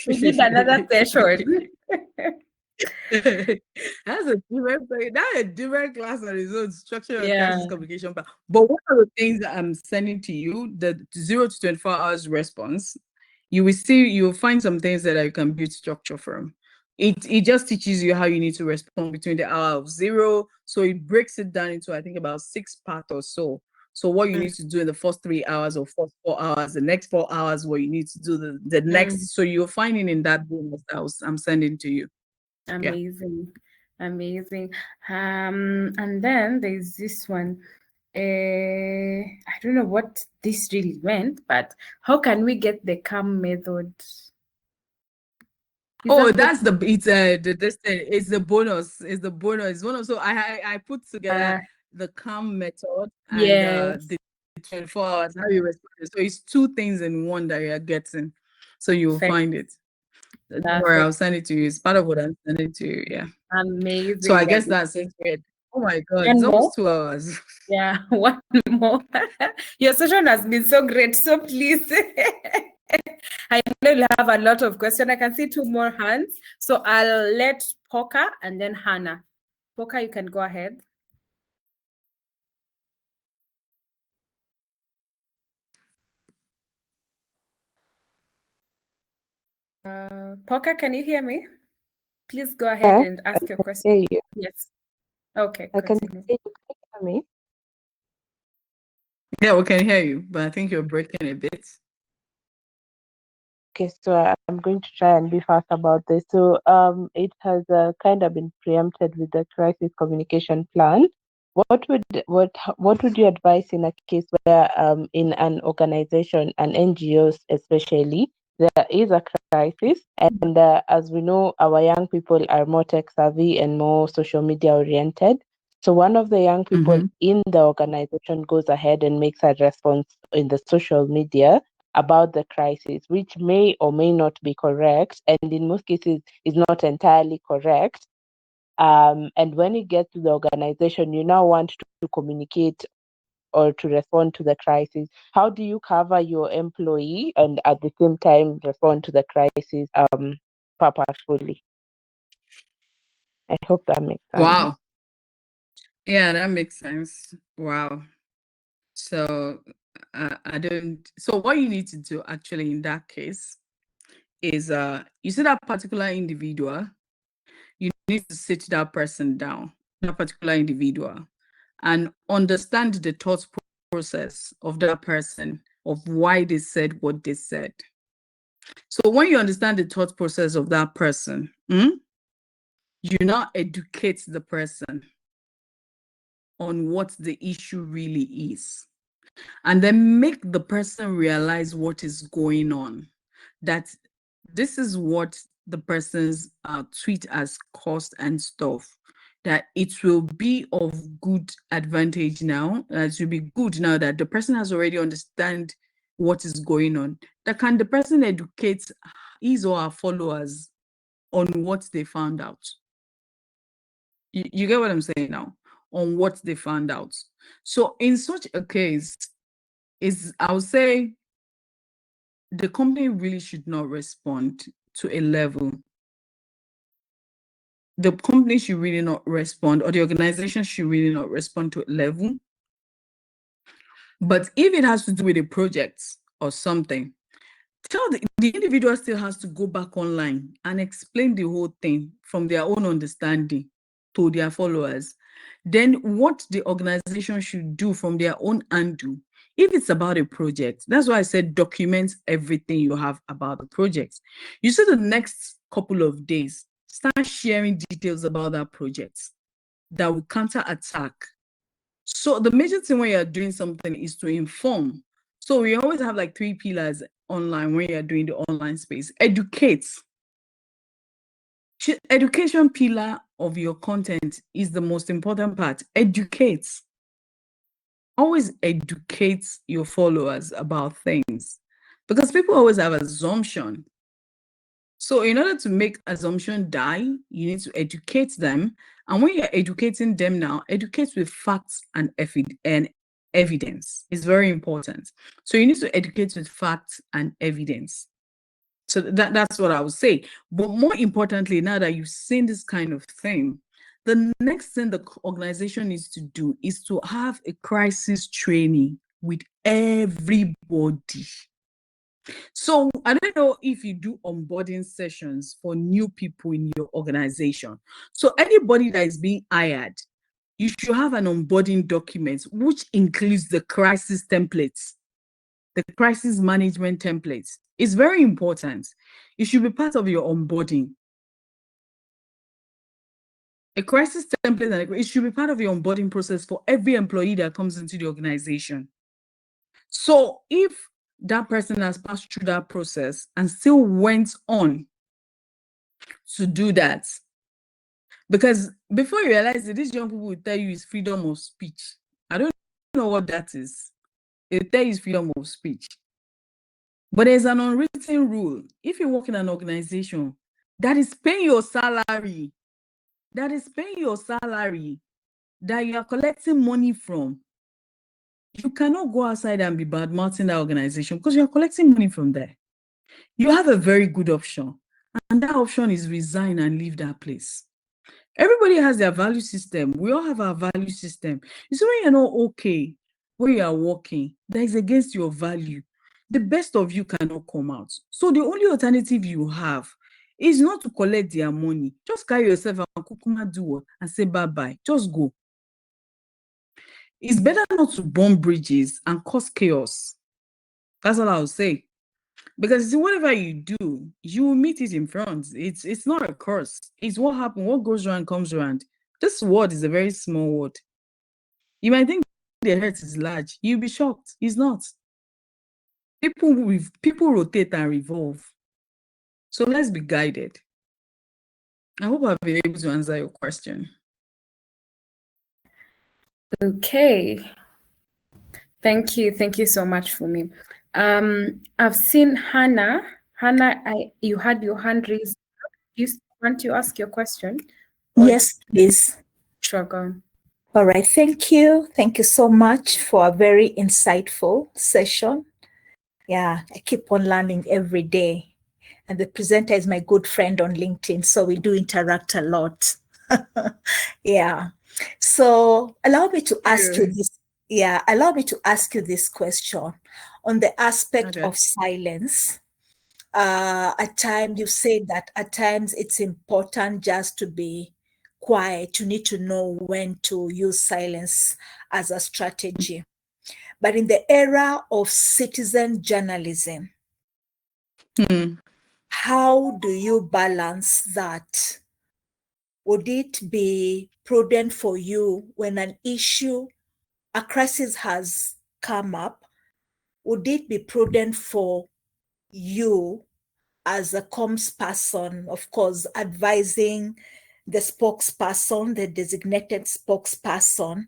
Speaker 1: need another session.
Speaker 3: That's a different class on its own, structure of crisis communication plan. But one of the things that I'm sending to you, the 0 to 24 hours response, you'll find some things that you can build structure from. It just teaches you how you need to respond between the hour of 0. So it breaks it down into, I think, about 6 parts or so. So what you need to do in the first 3 hours or first 4 hours, the next 4 hours, what you need to do the next. So you're finding in that bonus that I'm sending to you.
Speaker 1: Amazing. Amazing. And then there's this one. I don't know what this really meant, but how can we get the CAM method?
Speaker 3: That's it's the bonus. It's the bonus. One of so I put together the CAM method and the 24 hours how you respond. So it's 2 things in one that you're getting. So you'll find it. Don't worry, I'll send it to you. It's part of what I'm sending to you. Yeah.
Speaker 1: Amazing.
Speaker 3: So I guess that's it. Oh my God, it's almost 2 hours.
Speaker 1: Yeah, one more. Your session has been so great. So please, I know you have a lot of questions. I can see 2 more hands. So I'll let Poka and then Hannah. Poka, you can go ahead. Poka, can you hear me? Please go ahead and ask your question. Yes. Okay.
Speaker 6: I can hear me.
Speaker 3: Yeah, we can hear you, but I think you're breaking a bit.
Speaker 6: Okay, so I'm going to try and be fast about this. So it has kind of been preempted with the crisis communication plan. What would you advise in a case where in an organization, an NGOs especially, there is a crisis, and as we know, our young people are more tech savvy and more social media oriented. So one of the young people in the organization goes ahead and makes a response in the social media about the crisis, which may or may not be correct, and in most cases is not entirely correct. And when you get to the organization, you now want to communicate or to respond to the crisis. How do you cover your employee and at the same time respond to the crisis purposefully? I hope that makes sense.
Speaker 3: Wow. Yeah, that makes sense. Wow. So I don't. So what you need to do actually in that case is you see that particular individual, you need to sit that person down, that particular individual, and understand the thought process of that person, of why they said what they said. So when you understand the thought process of that person, you now educate the person on what the issue really is, and then make the person realize what is going on, that this is what the person's tweet has caused and stuff, that it will be of good advantage now, it will be good now that the person has already understand what is going on, that can the person educate his or her followers on what they found out. You get what I'm saying now? On what they found out. So in such a case, I would say the company really should not respond to a level. The company should really not respond, or the organization should really not respond to a level. But if it has to do with a project or something, tell the individual still has to go back online and explain the whole thing from their own understanding to their followers. Then what the organization should do from their own undo. If it's about a project, that's why I said document everything you have about the project. You see, the next couple of days, start sharing details about that project that will counterattack. So the major thing when you're doing something is to inform. So we always have like 3 pillars online when you're doing the online space. Educate. Education pillar of your content is the most important part. Educate. Always educate your followers about things, because people always have assumption. So in order to make assumption die, you need to educate them. And when you're educating them now, educate with facts and evidence. It's very important. So you need to educate with facts and evidence. So that's what I would say. But more importantly, now that you've seen this kind of thing, the next thing the organization needs to do is to have a crisis training with everybody. So I don't know if you do onboarding sessions for new people in your organization. So anybody that is being hired, you should have an onboarding document, which includes the crisis templates, the crisis management templates. It's very important. It should be part of your onboarding. A crisis template, and it should be part of your onboarding process for every employee that comes into the organization. So if that person has passed through that process and still went on to do that, because before you realize it, these young people will tell you it's freedom of speech. I don't know what that is. They tell you it's freedom of speech. But there's an unwritten rule. If you work in an organization that is paying your salary, that you are collecting money from, you cannot go outside and be bad-mouthing that organization because you are collecting money from there. You have a very good option, and that option is resign and leave that place. Everybody has their value system. We all have our value system. You see, when you're not okay, where you are working, that is against your value, the best of you cannot come out. So the only alternative you have is not to collect their money. Just carry yourself and kukuma do and say bye-bye. Just go. It's better not to burn bridges and cause chaos. That's all I'll say. Because whatever you do, you will meet it in front. It's not a curse. It's what happens. What goes around comes around. This word is a very small word. You might think the hurt is large. You'll be shocked. It's not. People rotate and revolve. So let's be guided. I hope I've been able to answer your question.
Speaker 1: Okay. Thank you so much, Funmi. I've seen Hannah. Hannah, you had your hand raised. Do you want to ask your question?
Speaker 7: Yes, please.
Speaker 1: Sure, go on.
Speaker 7: All right. Thank you. Thank you so much for a very insightful session. Yeah, I keep on learning every day. And the presenter is my good friend on LinkedIn, so we do interact a lot. Yeah. So allow me to ask you this. Yeah, allow me to ask you this question on the aspect
Speaker 3: Okay.
Speaker 7: of silence. At times, you say that at times it's important just to be quiet. You need to know when to use silence as a strategy. But in the era of citizen journalism, how do you balance that? Would it be prudent for you when an issue, a crisis has come up? Would it be prudent for you as a comms person, of course, advising the spokesperson, the designated spokesperson,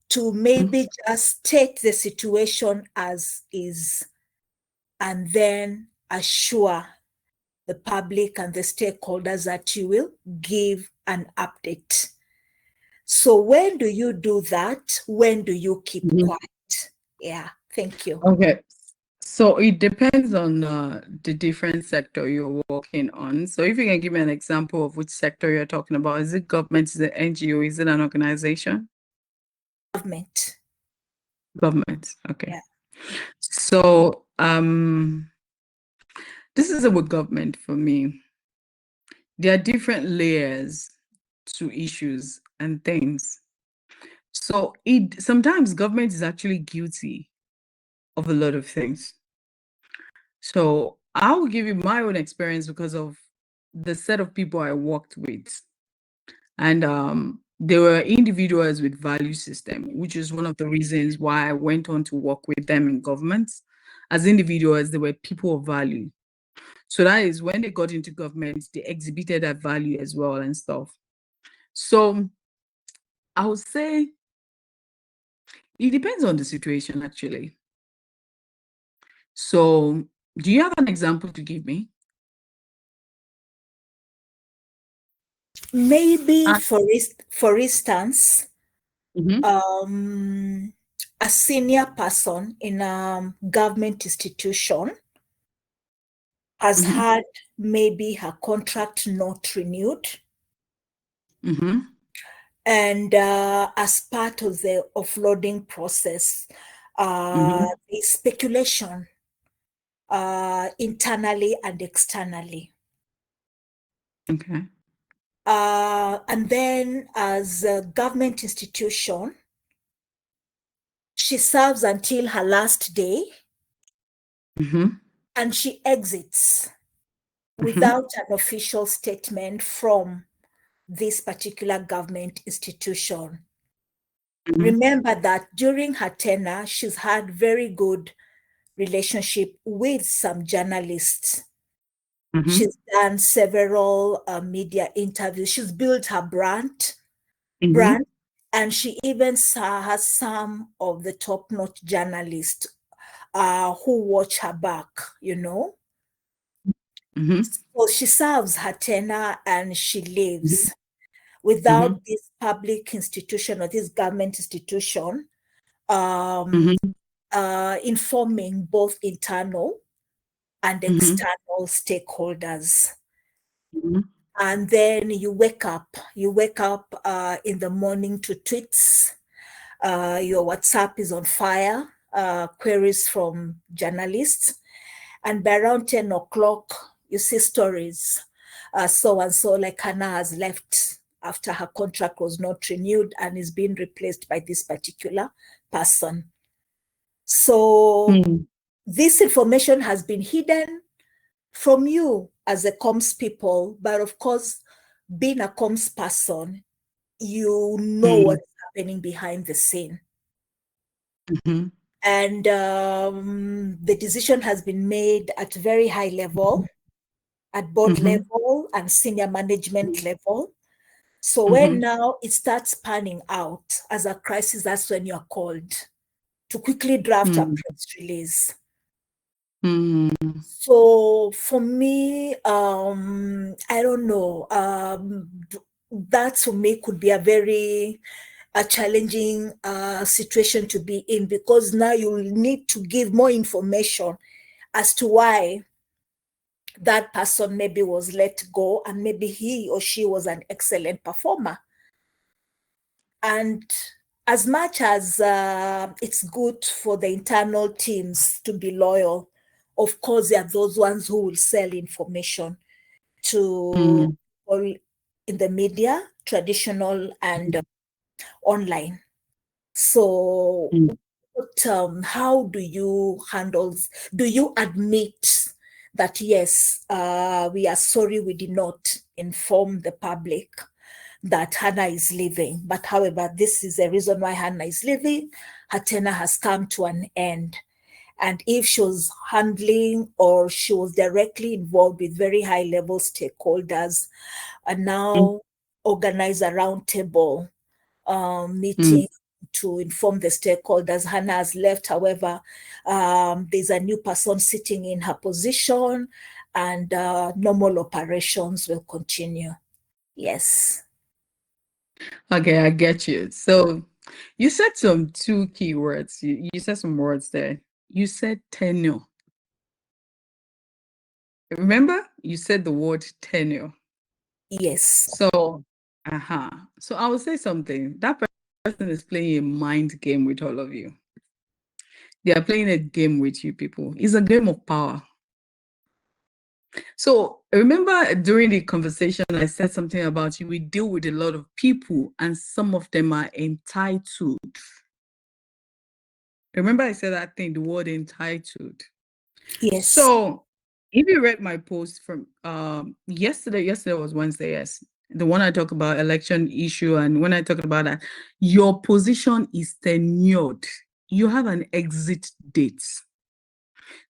Speaker 7: to maybe just state the situation as is and then assure the public and the stakeholders that you will give an update? So when do you do that? When do you keep quiet? Yeah, thank you.
Speaker 3: Okay. So it depends on the different sector you're working on. So if you can give me an example of which sector you're talking about, is it government, is it NGO, is it an organization?
Speaker 7: Government.
Speaker 3: Government. Okay.
Speaker 7: Yeah.
Speaker 3: So this is with government for me. There are different layers to issues and things. So sometimes government is actually guilty of a lot of things. So I will give you my own experience because of the set of people I worked with. And they were individuals with value system, which is one of the reasons why I went on to work with them in governments. As individuals, they were people of value. So that is when they got into government, they exhibited that value as well and stuff. So I would say it depends on the situation, actually. So do you have an example to give me?
Speaker 7: Maybe for instance,
Speaker 3: Mhm.
Speaker 7: a senior person in a government institution has
Speaker 3: Mhm.
Speaker 7: had maybe her contract not renewed.
Speaker 3: Mhm.
Speaker 7: And as part of the offloading process,
Speaker 3: Mhm.
Speaker 7: there's speculation internally and externally.
Speaker 3: Okay.
Speaker 7: And then as a government institution, she serves until her last day
Speaker 3: Mhm.
Speaker 7: and she exits
Speaker 3: Mhm.
Speaker 7: without an official statement from this particular government institution.
Speaker 3: Mhm.
Speaker 7: Remember that during her tenure, she's had very good relationship with some journalists.
Speaker 3: Mhm.
Speaker 7: She's done several media interviews. She's built her brand,
Speaker 3: Mhm.
Speaker 7: and she even has some of the top-notch journalists who watch her back, you know.
Speaker 3: Mhm.
Speaker 7: So she serves her tenure and she leaves without
Speaker 3: Mhm.
Speaker 7: this public institution or this government institution
Speaker 3: Mhm.
Speaker 7: informing both internal and
Speaker 3: Mhm.
Speaker 7: external stakeholders.
Speaker 3: Mhm.
Speaker 7: And then you wake up in the morning to tweets. Your WhatsApp is on fire, queries from journalists. And by around 10 o'clock, you see stories. So and so, like Hannah has left after her contract was not renewed and is being replaced by this particular person. So this information has been hidden from you as a comms people, but of course, being a comms person, you know what's happening behind the scene.
Speaker 3: Mhm.
Speaker 7: And the decision has been made at very high level, at board
Speaker 3: Mhm.
Speaker 7: level and senior management level. So when
Speaker 3: Mhm.
Speaker 7: now it starts panning out as a crisis, that's when you're called to quickly draft a press release.
Speaker 3: Mhm.
Speaker 7: So for me, I don't know. That for me could be a very challenging situation to be in, because now you need to give more information as to why that person maybe was let go and maybe he or she was an excellent performer. And as much as it's good for the internal teams to be loyal, of course, there are those ones who will sell information to all in the media, traditional and online. So, how do you handle? Do you admit that yes, we are sorry we did not inform the public that Hannah is leaving, but however, this is the reason why Hannah is leaving. Her tenure has come to an end. And if she was handling or she was directly involved with very high level stakeholders, and now organize a roundtable meeting to inform the stakeholders. Hannah has left, however, there's a new person sitting in her position, and normal operations will continue. Yes.
Speaker 3: Okay, I get you. So you said some two key words. You said some words there. You said tenure. Remember, you said the word tenure.
Speaker 7: Yes.
Speaker 3: So, So I will say something. That person is playing a mind game with all of you. They are playing a game with you people. It's a game of power. So remember during the conversation, I said something about you. We deal with a lot of people and some of them are entitled. Remember I said that thing, the word entitled.
Speaker 7: Yes.
Speaker 3: So if you read my post from yesterday was Wednesday, yes. The one I talk about election issue, and when I talk about that, your position is tenured. You have an exit date.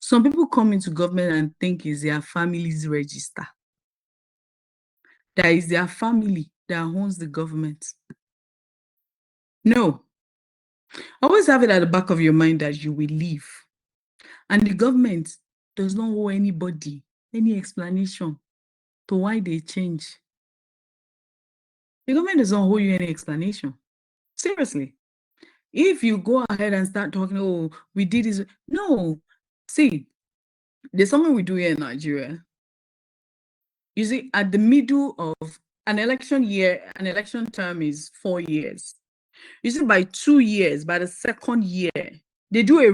Speaker 3: Some people come into government and think it's their family's register. That is their family that owns the government. No. Always have it at the back of your mind that you will leave. And the government does not owe anybody any explanation to why they change. The government doesn't owe you any explanation. Seriously. If you go ahead and start talking, oh, we did this. No. See, there's something we do here in Nigeria. You see, at the middle of an election year, an election term is 4 years. You see, by 2 years, by the second year, they do a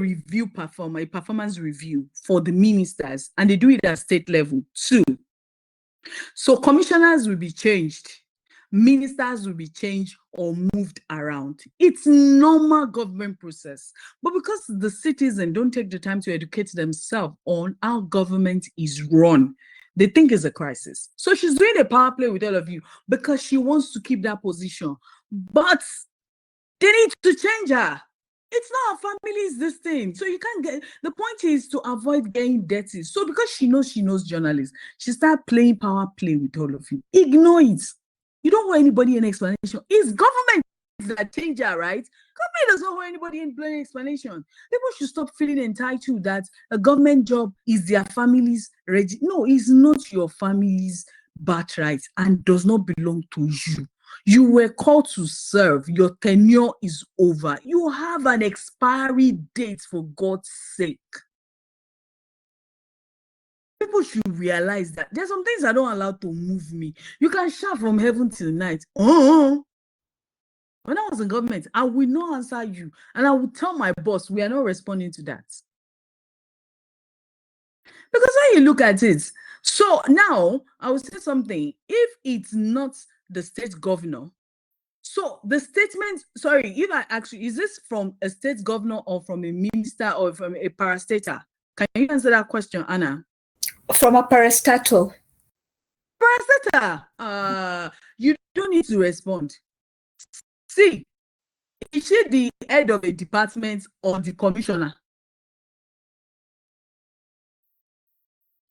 Speaker 3: performance review for the ministers, and they do it at state level too. So commissioners will be changed, ministers will be changed or moved around. It's normal government process. But because the citizens don't take the time to educate themselves on how government is run, they think it's a crisis. So she's doing a power play with all of you because she wants to keep that position. But they need to change her. It's not her family's this thing. So you can't get, the point is to avoid getting dirty. So because she knows journalists, she started playing power play with all of you. Ignore it. You don't owe anybody an explanation. It's government that change her, right? Government doesn't owe anybody any explanation. People should stop feeling entitled that a government job is their family's no, it's not your family's birthright and does not belong to you. You were called to serve. Your tenure is over. You have an expiry date, for God's sake. People should realize that there's some things I don't allow to move me. You can shout from heaven till night. When I was in government, I will not answer you. And I will tell my boss, we are not responding to that. Because when you look at it, so now I will say something. If it's not the state governor, so the statement, sorry, if I actually, is this from a state governor or from a minister or from a parastatal? Can you answer that question, Anna?
Speaker 7: From a parastatal.
Speaker 3: Parastatal, you don't need to respond. See, is she the head of a department or the commissioner?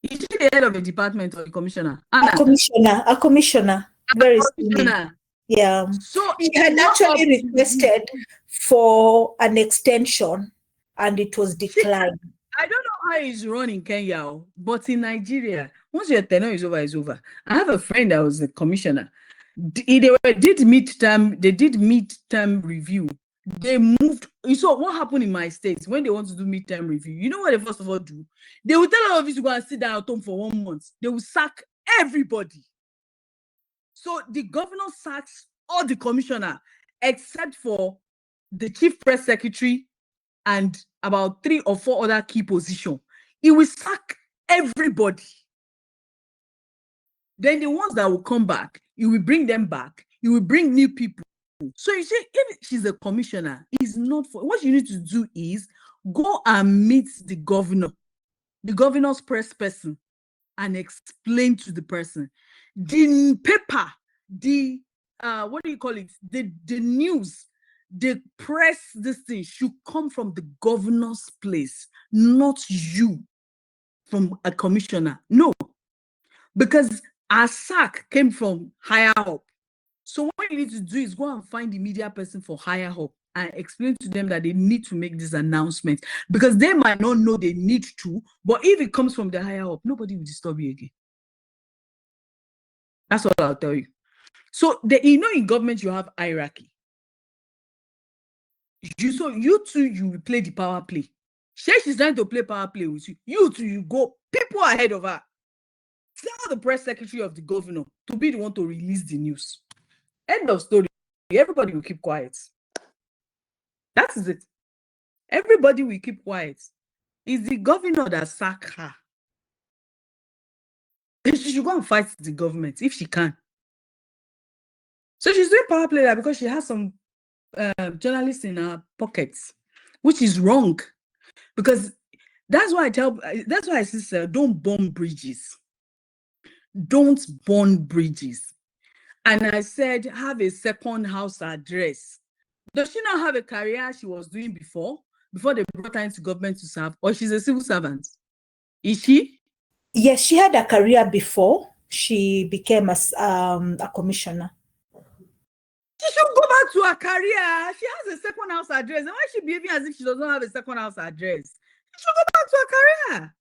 Speaker 3: Is she the head of a department or the commissioner? Anna?
Speaker 7: A commissioner. Very senior. Yeah.
Speaker 3: So
Speaker 7: she had actually requested for an extension and it was declined.
Speaker 3: I don't know how it's run in Kenya, but in Nigeria, once your tenure is over, it's over. I have a friend that was a commissioner. They did midterm review. They moved. So what happened in my state when they want to do midterm review? You know what they first of all do? They will tell all of you to go and sit down at home for 1 month. They will sack everybody. So the governor sacks all the commissioner except for the chief press secretary, and about 3 or 4 other key positions. He will sack everybody. Then the ones that will come back, he will bring them back. He will bring new people. So you see, if she's a commissioner, it's not for what you need to do is go and meet the governor, the governor's press person, and explain to the person. The paper, the what do you call it? The news, the press, this thing should come from the governor's place, not you from a commissioner. No, because our sack came from higher up. So what you need to do is go and find the media person for higher up and explain to them that they need to make this announcement, because they might not know they need to, but if it comes from the higher up, nobody will disturb you again. That's what I'll tell you. So in government you have hierarchy. So you two, you will play the power play. She's trying to play power play with you. You two, you go people ahead of her. Tell the press secretary of the governor to be the one to release the news. End of story. Everybody will keep quiet. That is it. Everybody will keep quiet. It's the governor that sacked her. She should go and fight the government if she can. So she's doing power play that because she has some journalists in her pockets, which is wrong. Because that's why I say, don't burn bridges. Don't burn bridges. And I said, have a second house address. Does she not have a career she was doing before they brought her into government to serve? Or she's a civil servant? Is she?
Speaker 7: Yes, she had a career before she became a commissioner.
Speaker 3: She should go back to her career. She has a second house address. And why is she behaving as if she doesn't have a second house address? She should go back to her career.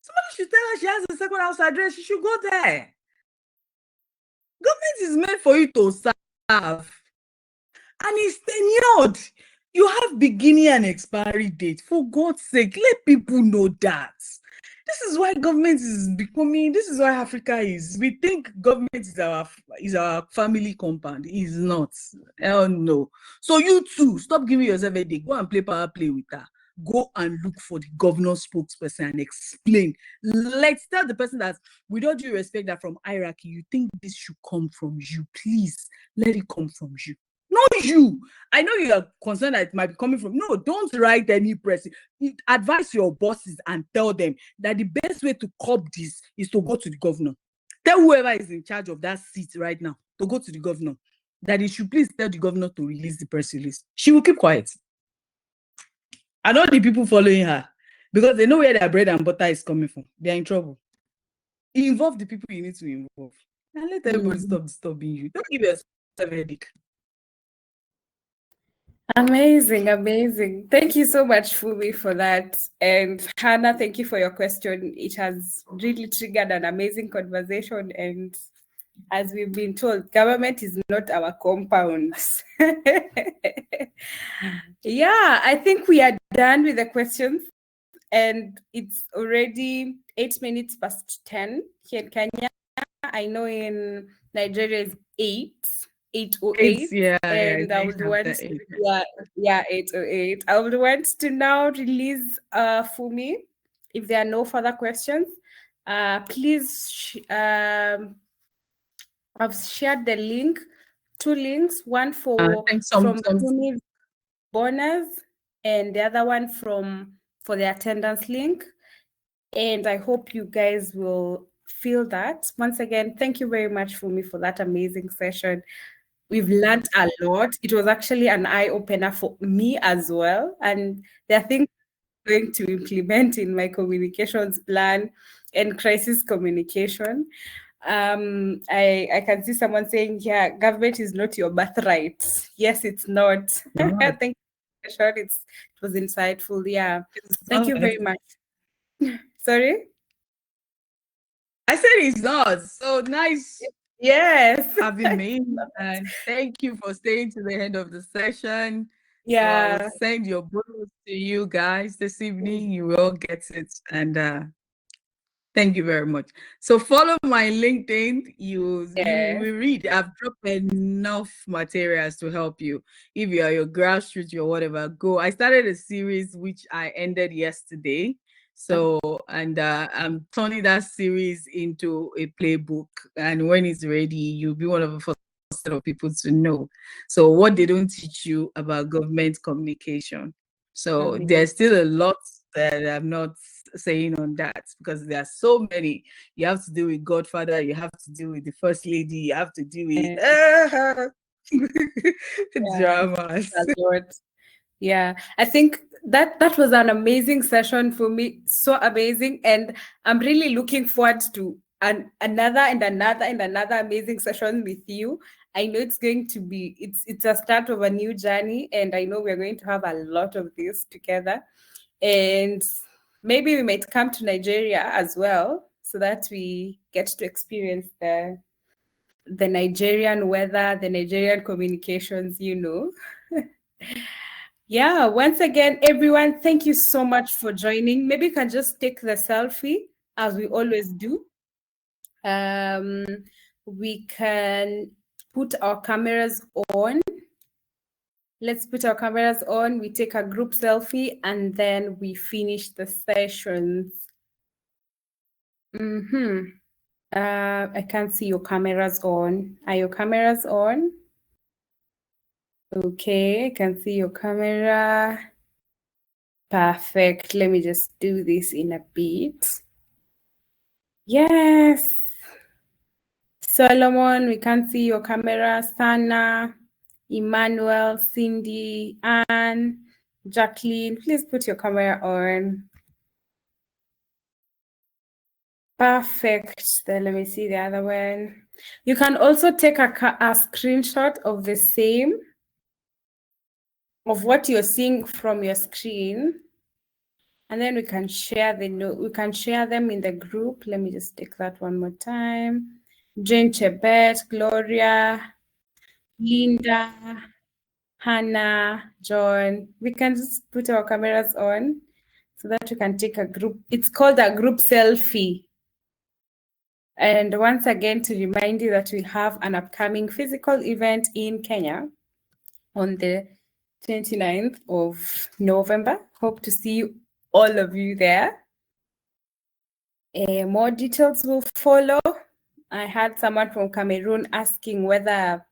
Speaker 3: Somebody should tell her she has a second house address. She should go there. Government is meant for you to serve. And it's tenured. You have beginning and expiry date. For God's sake, let people know that. This is why government is becoming, this is why Africa is. We think government is our family compound. It is not. Hell no. So you too, stop giving yourself a day. Go and play power play with her. Go and look for the governor's spokesperson and explain. Let's tell the person that, with all due respect, that from hierarchy, you think this should come from you. Please, let it come from you. Not you. I know you are concerned that it might be coming from. No, don't write any press. Advise your bosses and tell them that the best way to curb this is to go to the governor. Tell whoever is in charge of that seat right now to go to the governor, that he should please tell the governor to release the press release. She will keep quiet. I know the people following her, because they know where their bread and butter is coming from. They are in trouble. Involve the people you need to involve. And let everybody stop disturbing you. Don't give yourself a headache.
Speaker 1: Amazing, amazing. Thank you so much, Funmi, for that. And Hannah, thank you for your question. It has really triggered an amazing conversation. And as we've been told, government is not our compound. Yeah, I think we are done with the questions. And it's already 8 minutes past 10 here in Kenya. I know in Nigeria is 8:08.
Speaker 3: Yeah,
Speaker 1: and I would want 8:08. I would want to now release Funmi. If there are no further questions, please I've shared the link, 2 links, one from Funmi's bonus and the other one for the attendance link. And I hope you guys will feel that. Once again, thank you very much, Funmi, for that amazing session. We've learned a lot. It was actually an eye-opener for me as well. And there are things I'm going to implement in my communications plan and crisis communication. I can see someone saying, yeah, government is not your birthright. Yes, it's not. Thank you. It was insightful. Yeah. Thank you very much. Sorry?
Speaker 3: I said it's not. So nice.
Speaker 1: Yes.
Speaker 3: Having me. And thank you for staying to the end of the session.
Speaker 1: Yeah.
Speaker 3: So I'll send your bonus to you guys this evening. You will get it. And Thank you very much. So follow my LinkedIn. You
Speaker 1: Yes.
Speaker 3: will read. I've dropped enough materials to help you. If you are your grassroots or whatever, go. I started a series which I ended yesterday. So, and I'm turning that series into a playbook. And when it's ready, you'll be one of the first set of people to know. So what they don't teach you about government communication. So there's still a lot that I'm not saying on that, because there are so many. You have to deal with Godfather, you have to deal with the First Lady, you have to deal with dramas.
Speaker 1: Yeah, I think that was an amazing session for me. So amazing, and I'm really looking forward to another amazing session with you. I know it's going to be it's a start of a new journey, and I know we're going to have a lot of this together. And maybe we might come to Nigeria as well, so that we get to experience the Nigerian weather, the Nigerian communications, Yeah, once again, everyone, thank you so much for joining. Maybe you can just take the selfie as we always do. We can put our cameras on. Let's put our cameras on. We take a group selfie and then we finish the sessions. I can't see your cameras on. Are your cameras on? Okay, I can see your camera. Perfect. Let me just do this in a bit. Yes. Solomon, we can see your camera. Sana, Emmanuel, Cindy, Anne, Jacqueline, please put your camera on. Perfect. Then let me see the other one. You can also take a screenshot of the same, of what you're seeing from your screen. And then we can share we can share them in the group. Let me just take that one more time. Jane Chebet, Gloria, Linda, Hannah, John. We can just put our cameras on so that we can take a group. It's called a group selfie. And once again, to remind you that we have an upcoming physical event in Kenya on the 29th of November. Hope to see all of you there. More details will follow. I had someone from Cameroon asking whether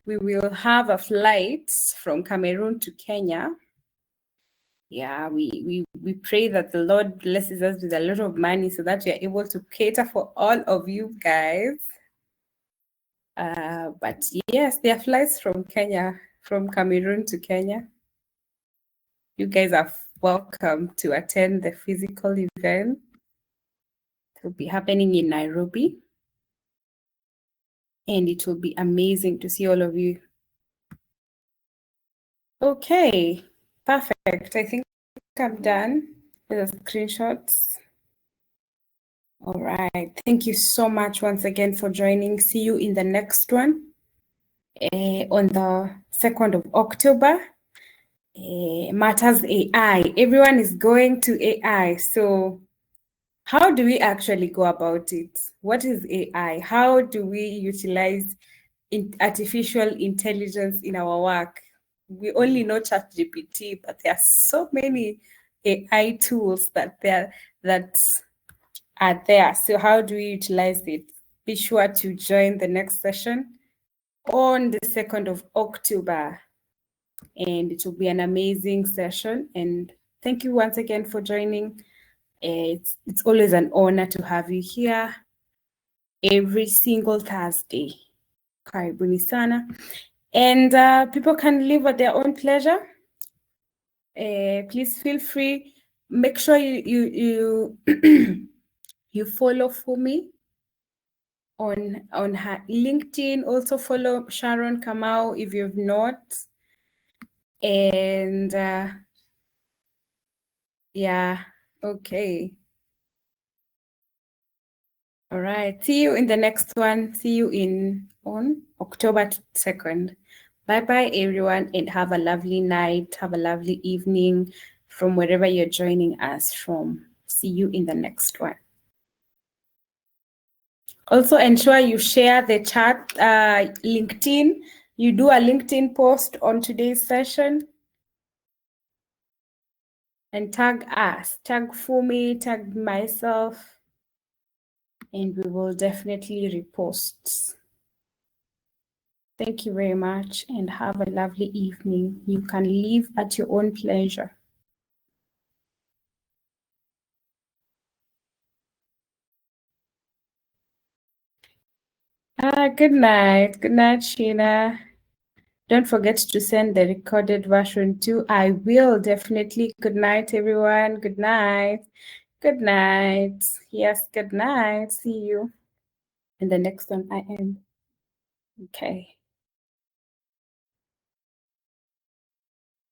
Speaker 1: we will have a flight from Cameroon to Kenya. Yeah, we pray that the Lord blesses us with a lot of money so that we are able to cater for all of you guys. But yes, there are flights from Kenya, from Cameroon to Kenya. You guys are welcome to attend the physical event. It will be happening in Nairobi. And it will be amazing to see all of you. Okay, perfect. I think I'm done with the screenshots. All right. Thank you so much once again for joining. See you in the next one on the 2nd of October. Matters AI. Everyone is going to AI. So how do we actually go about it? What is AI? How do we utilize artificial intelligence in our work? We only know ChatGPT, but there are so many AI tools that are there. So how do we utilize it? Be sure to join the next session on the 2nd of October. And it will be an amazing session. And thank you once again for joining. It's always an honor to have you here every single Thursday. Karibuni sana. And people can live at their own pleasure. Please feel free. Make sure you you follow Funmi on her LinkedIn. Also follow Sharon Kamau if you've not. And yeah, okay. All right. See you in the next one. See you on October 2nd. Bye-bye, everyone, and have a lovely night. Have a lovely evening from wherever you're joining us from. See you in the next one. Also ensure you share the chat, LinkedIn. You do a LinkedIn post on today's session and tag us, tag Funmi, tag myself, and we will definitely repost. Thank you very much and have a lovely evening. You can leave at your own pleasure. Good night. Good night, Sheena. Don't forget to send the recorded version too. I will definitely. Good night, everyone. Good night. Good night. Yes, good night. See you in the next one I end. Okay.